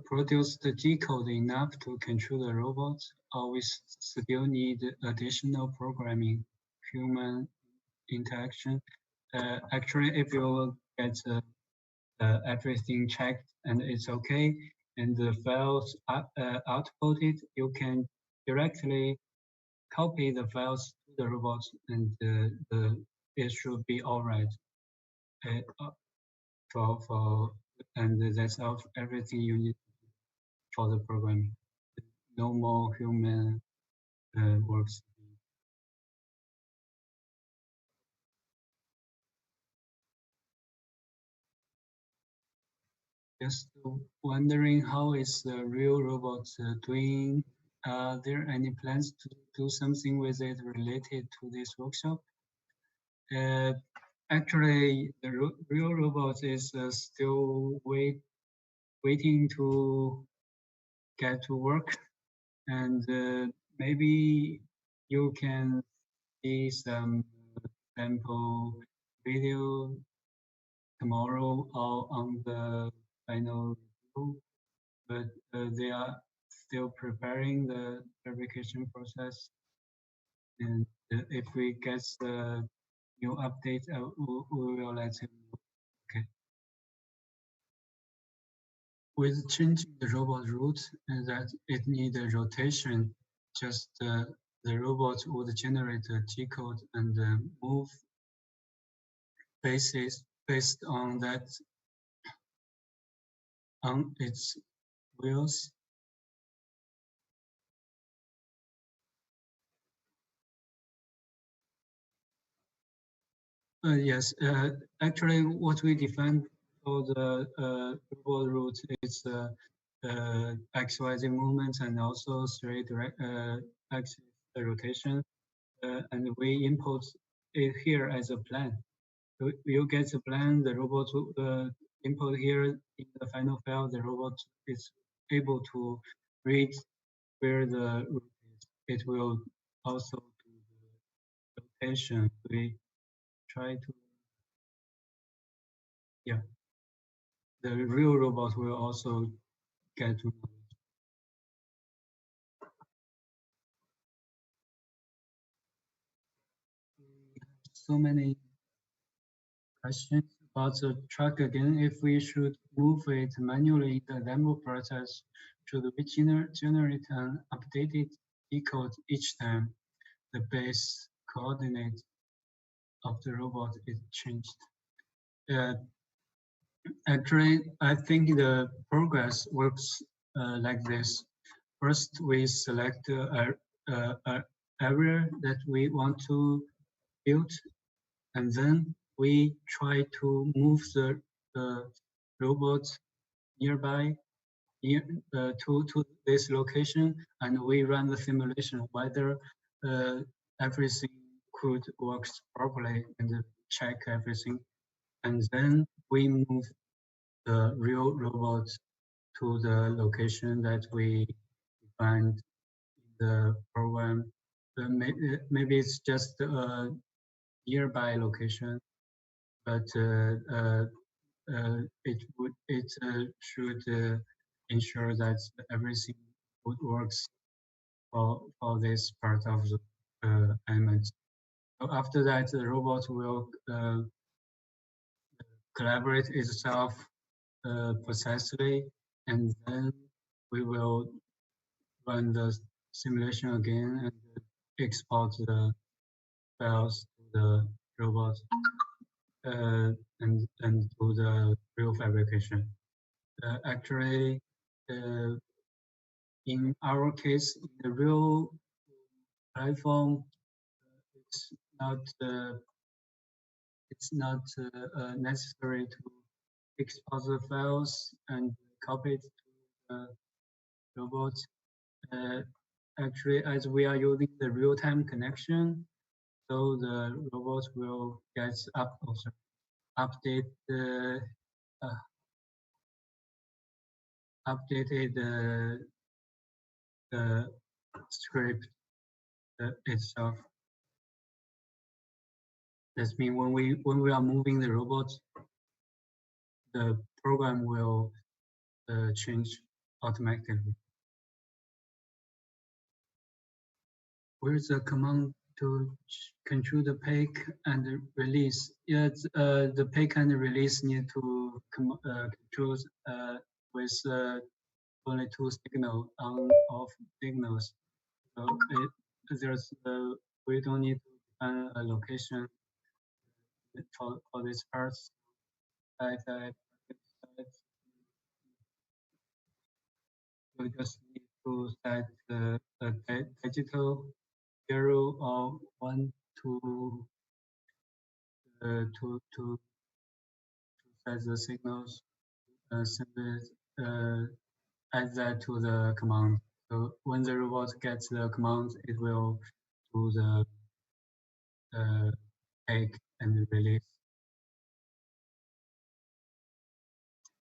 produced G-code enough to control the robots, or we still need additional programming, human interaction? Actually, if you get everything checked and it's okay, and the files outputted, you can directly copy the files to the robots, and it should be all right. And that's everything you need for the programming. No more human works. Just wondering how is the real robot doing? Are there any plans to do something with it related to this workshop? Actually, the real robot is still waiting to get to work, and maybe you can see some sample video tomorrow or on the final review, but they are still preparing the verification process. And if we get the new update, we will let you know. Okay. With changing the robot route and that it needs a rotation, just the robot would generate a G code and move based on that on its wheels. Yes, actually, what we defined for the robot route is XYZ movement and also straight axis rotation, and we import it here as a plan. So you get the plan, the robot input here in the final file, the robot is able to read where the route is. It will also do the rotation. We try to, yeah, the real robot will also get to know it. So many questions about the truck again. If we should move it manually in the demo process, should we generate an updated decode each time the base coordinate of the robot is changed? Actually, I think the progress works like this. First, we select a area that we want to build, and then we try to move the robot nearby to this location, and we run the simulation whether everything could work properly and check everything, and then we move the real robot to the location that we defined in the program. Maybe it's just a nearby location, but it should ensure that everything works for this part of the element. So after that, the robot will collaborate itself precisely, and then we will run the simulation again and export the files to the robot and do the real fabrication. Actually, in our case, in the real platform, it's not necessary to export the files and copy it to the robot. Actually, as we are using the real-time connection, so the robot will get updated the script itself. That means when we are moving the robot, the program will change automatically. Where's the command to control the pick and release? Yeah, the pick and release need to control with only two signal on-off signals. So there's we don't need to define a location for this part. We just need to set a digital 0 or 1 to set the signals. Simply add that to the command. So when the robot gets the command, it will do the take and release.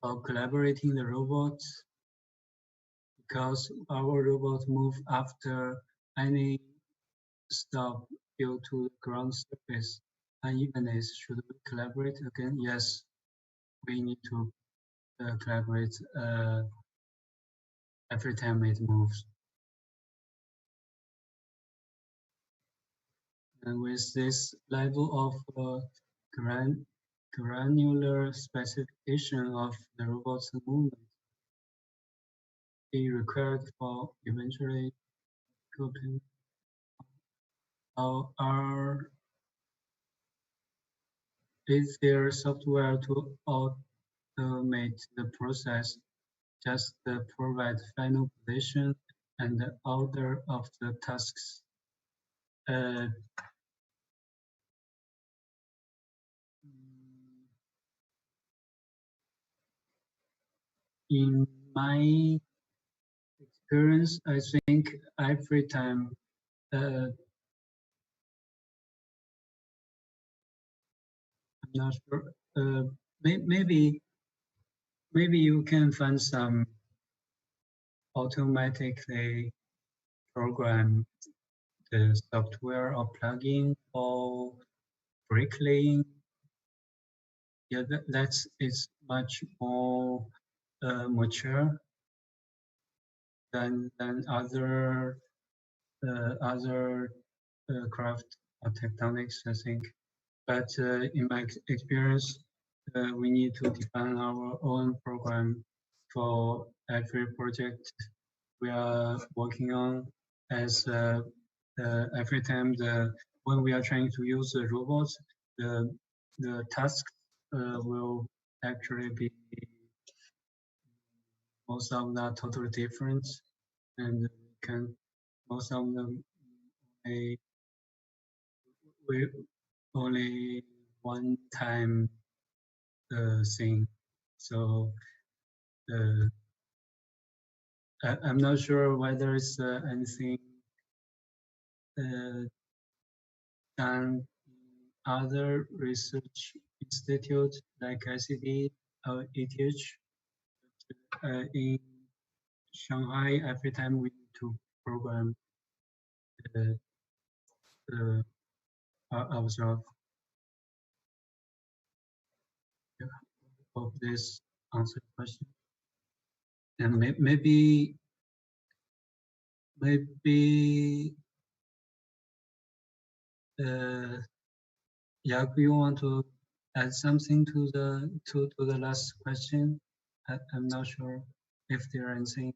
For collaborating the robot, because our robot move after any stop due to the ground surface unevenness, should we collaborate again? Yes. we need to collaborate every time it moves. And with this level of granular specification of the robot's movement, be required for eventually coping. Is there software to automate the process, just provide final position and the order of the tasks? In my experience, I think every time I'm not sure. Maybe you can find some automatically program the software or plugin or bricklaying. Yeah, that's it's much more mature than other craft or tectonics, I think. But in my experience, we need to define our own program for every project we are working on. As every time when we are trying to use the robots, the tasks will actually be most of them are totally different, and can most of them we only one time thing. So I'm not sure whether it's anything done in other research institute like ICD or ETH. In Shanghai, every time we need to program ourselves. Hope this answers the question. And maybe Jaak, you want to add something to the last question? I'm not sure if there anything.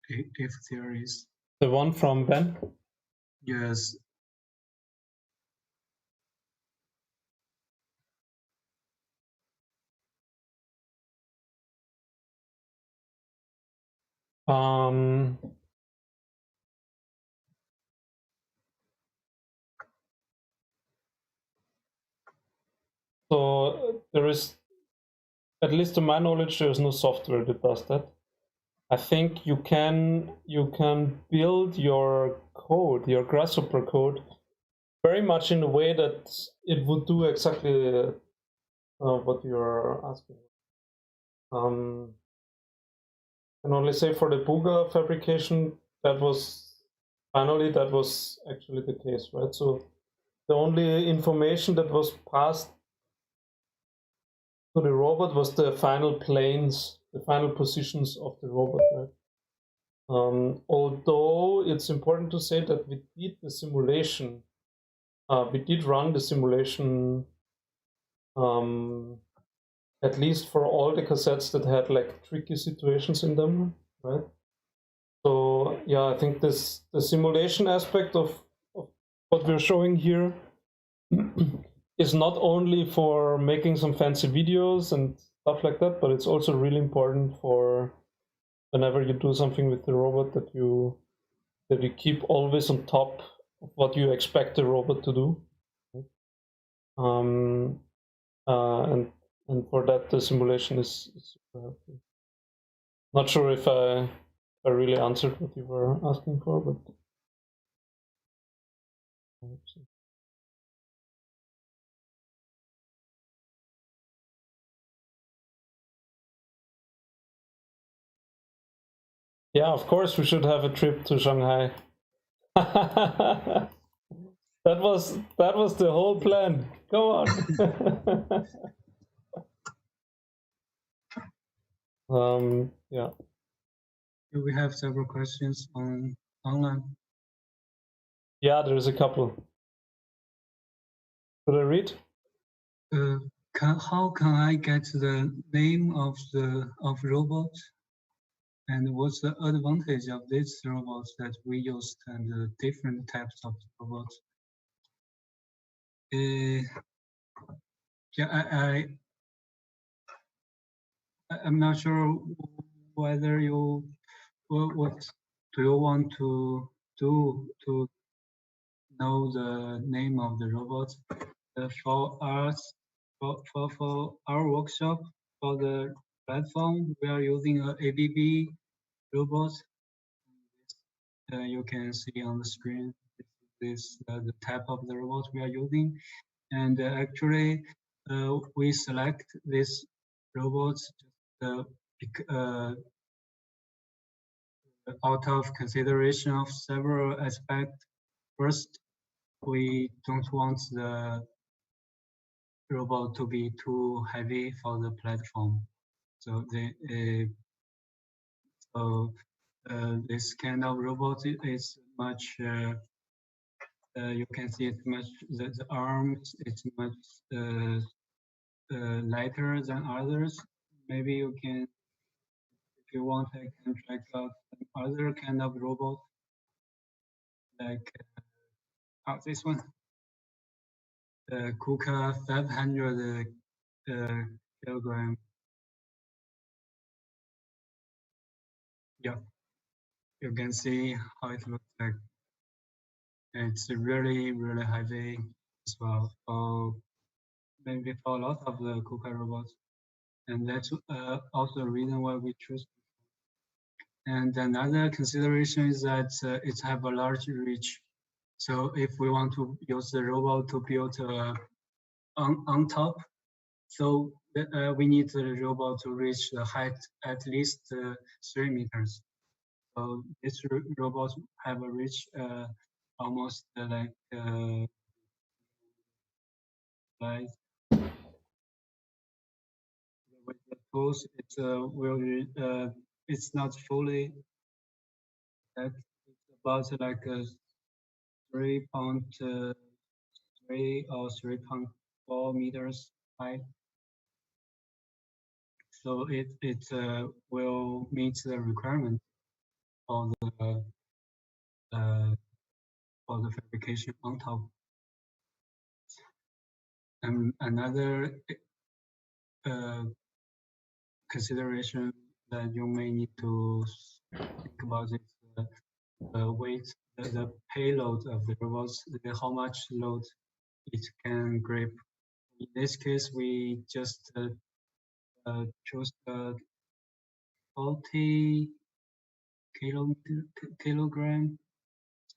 If there is. The one from Ben? Yes. So there is, at least to my knowledge, there is no software that does that. I think you can build your code, your Grasshopper code, very much in a way that it would do exactly what you're asking. I can only say for the Buga fabrication, that was actually the case, right? So the only information that was passed to the robot was the final planes, the final positions of the robot, right? Although it's important to say that we did the simulation, we did run the simulation at least for all the cassettes that had like tricky situations in them, right? So yeah, I think the simulation aspect of what we're showing here is not only for making some fancy videos and stuff like that, but it's also really important for whenever you do something with the robot that you keep always on top of what you expect the robot to do. And for that the simulation is super helpful. Not sure if I really answered what you were asking for, but I hope so. Yeah, of course we should have a trip to Shanghai. That was the whole plan. Come on. Yeah. Do we have several questions online? Yeah, there's a couple. Could I read? How can I get the name of robot? And what's the advantage of these robots that we used and the different types of robots? Yeah, I'm not sure whether what do you want to do to know the name of the robot. For us, for our workshop, for the platform, we are using a ABB robot. You can see on the screen this the type of the robot we are using, and actually we select this robot out of consideration of several aspects. First, we don't want the robot to be too heavy for the platform. So this kind of robot is much. You can see it's much. The arms it's much lighter than others. Maybe you can, if you want, I can check out some other kind of robot, like this one, the KUKA 500 kilogram. Yeah, you can see how it looks like. It's really, really heavy as well, for maybe for a lot of the KUKA robots. And that's also the reason why we choose. And another consideration is that it have a large reach. So if we want to use the robot to build on top, so we need the robot to reach the height at least 3 meters. So this robot have a reach almost like with the tools. It will it's not fully that. It's about like 3.3 or 3.4 meters high. So it will meet the requirement for the fabrication on top. And another consideration that you may need to think about is the weight, the payload of the robots, how much load it can grip. In this case, we just choose 40 kilogram.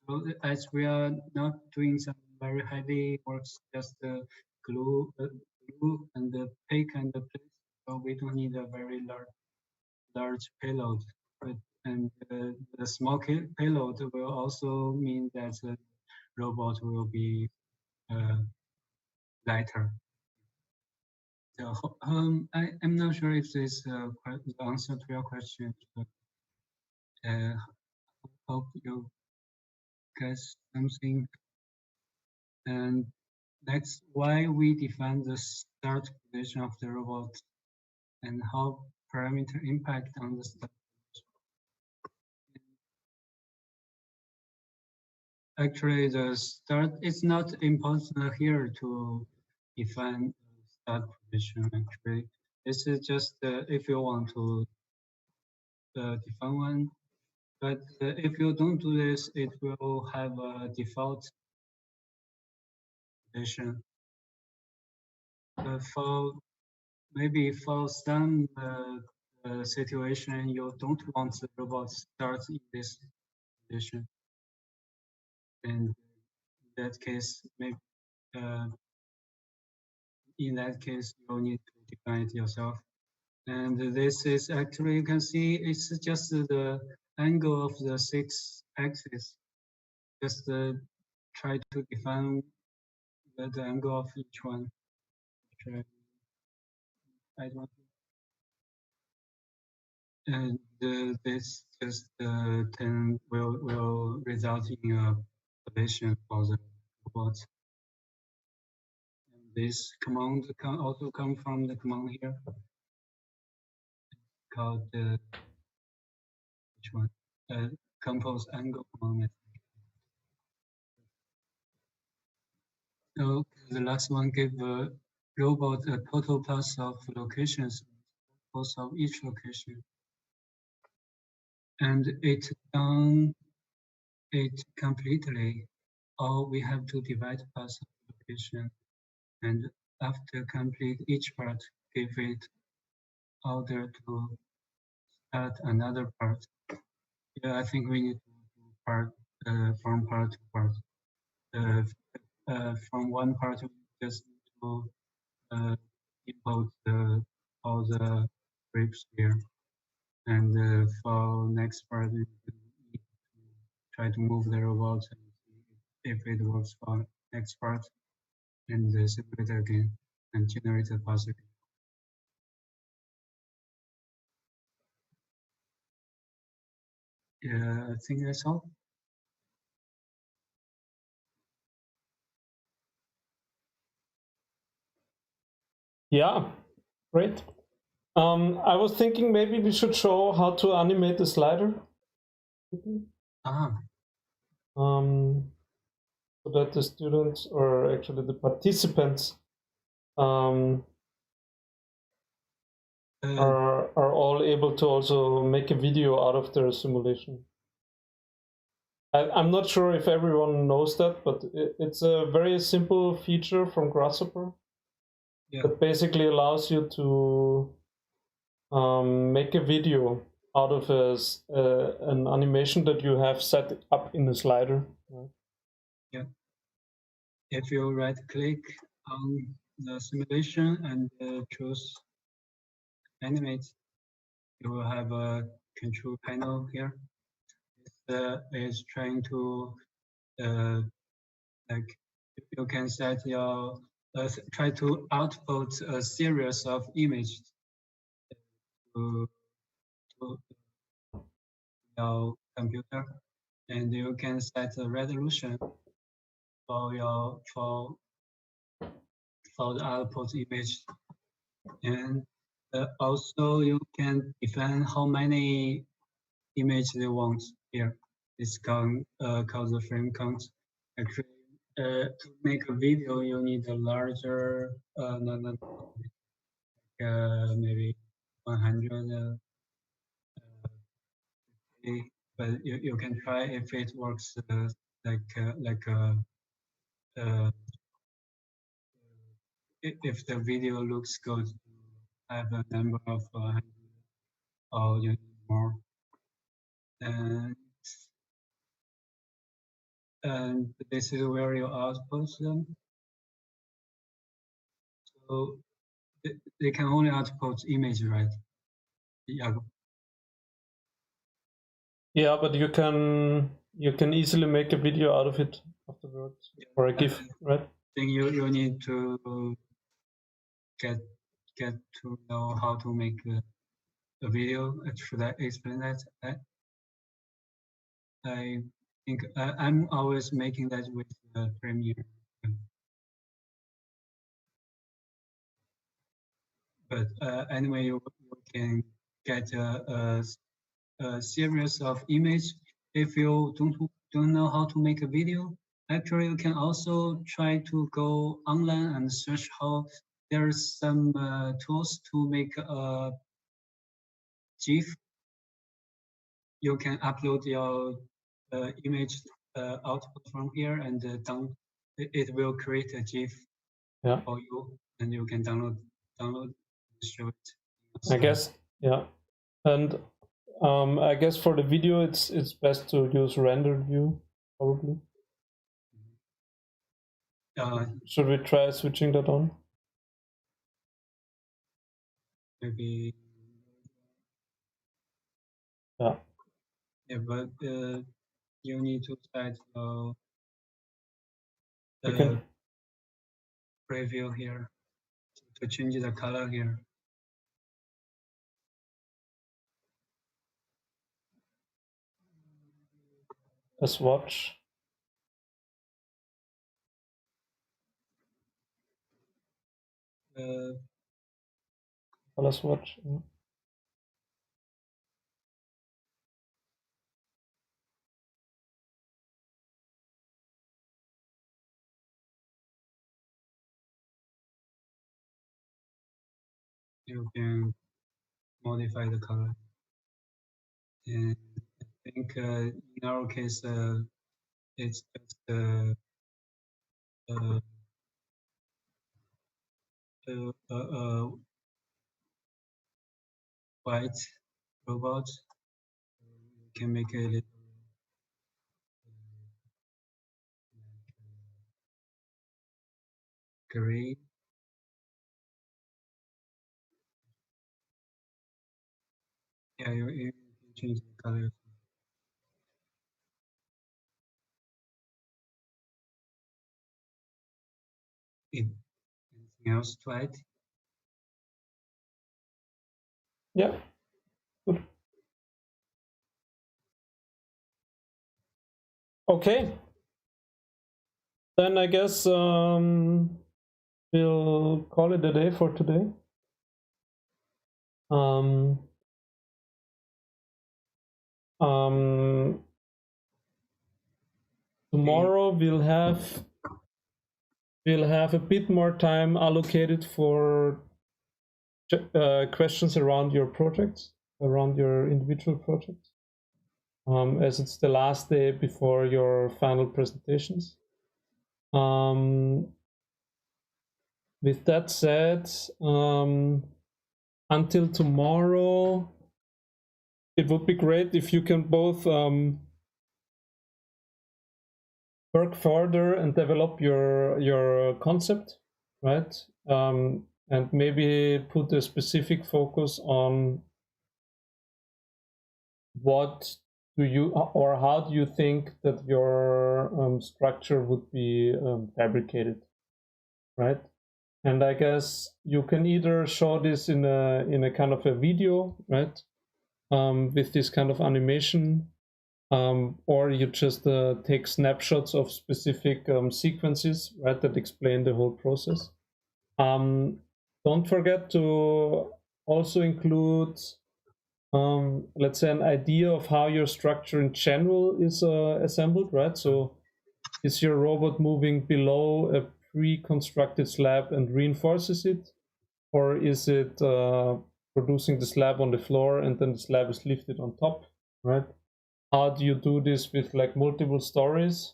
So as we are not doing some very heavy works, just glue and the pick and the place, so we don't need a very large payload. And the small payload will also mean that the robot will be lighter. So I'm not sure if this the answer to your question, but hope you get something. And that's why we define the start position of the robot and how parameter impact on the start. Actually, the start, it's not important here to define start position. Actually, this is just if you want to define one. But if you don't do this, it will have a default position. For maybe for some situation, you don't want the robot start in this position. And in that case, maybe in that case, you need to define it yourself. And this is actually, you can see it's just the angle of the 6 axis. Just try to define the angle of each one. I don't. And this just then will result in a position for the robot. And this command can also come from the command here called which one? Compose angle command. So the last one gave the robot a total path of locations, both of each location, and it done it completely. Or we have to divide paths of location, and after complete each part, give it order to start another part. Yeah, I think we need to do part from part to part. From one part, we just need to import all the scripts here, and for next part, we need to try to move the robot and see if it works for next part, and simulate again and generate a path again. Yeah, I think that's all. Yeah, great. I was thinking maybe we should show how to animate the slider. So that the students, or actually the participants, are all able to also make a video out of their simulation. I'm not sure if everyone knows that, but it's a very simple feature from Grasshopper that basically allows you to make a video out of an animation that you have set up in the slider. Yeah. If you right click on the simulation and choose animate, you will have a control panel here. It's trying to like you can set your try to output a series of images to your computer, and you can set a resolution for the output image, and also you can define how many images you want here. It's called the frame count. Actually, to make a video, you need a larger, maybe 100. But you can try if it works if the video looks good, have a number of 100 or you need more. And this is where you output them. So they can only output image, right? Yeah. Yeah, but you can easily make a video out of it afterwards, or a GIF, right? I think you need to get to know how to make a video. Should I explain that? I think I'm always making that with Premiere. But anyway, you can get a series of images. If you don't know how to make a video, actually you can also try to go online and search how there's some tools to make a GIF. You can upload your image output from here, and it will create a GIF for you, and you can download and show it. I guess, yeah. And I guess for the video, it's best to use rendered view, probably. Should we try switching that on? Maybe. Yeah. Yeah, but you need to set the preview here to change the color here. A swatch. Color swatch. Yeah. You can modify the color. And I think in our case, it's just white robot. We can make a little gray. Yeah, you can change the color. Anything else to add? Yeah. Good. Okay. Then I guess we'll call it a day for today. Tomorrow we'll have a bit more time allocated for questions around your projects, around your individual projects, as it's the last day before your final presentations. With that said, until tomorrow, it would be great if you can both work further and develop your concept, right? And maybe put a specific focus on what do you or how do you think that your structure would be fabricated, right? And I guess you can either show this in a kind of a video, right, with this kind of animation, or you just take snapshots of specific sequences, right, that explain the whole process. Don't forget to also include, let's say, an idea of how your structure in general is assembled, right? So is your robot moving below a pre-constructed slab and reinforces it? Or is it producing the slab on the floor and then the slab is lifted on top, right? How do you do this with like multiple stories?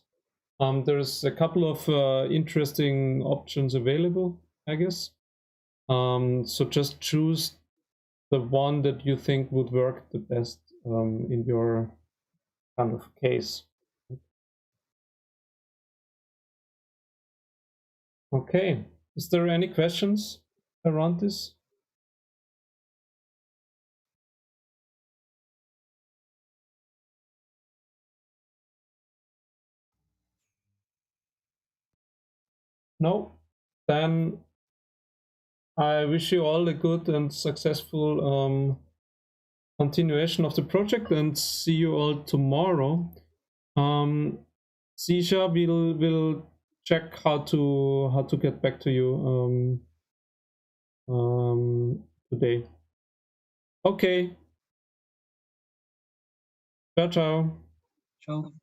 There's a couple of interesting options available, I guess. So just choose the one that you think would work the best in your kind of case. Okay, is there any questions around this? No? Then I wish you all a good and successful continuation of the project and see you all tomorrow. Sisha will check how to get back to you today. Okay. Ciao, ciao. Ciao.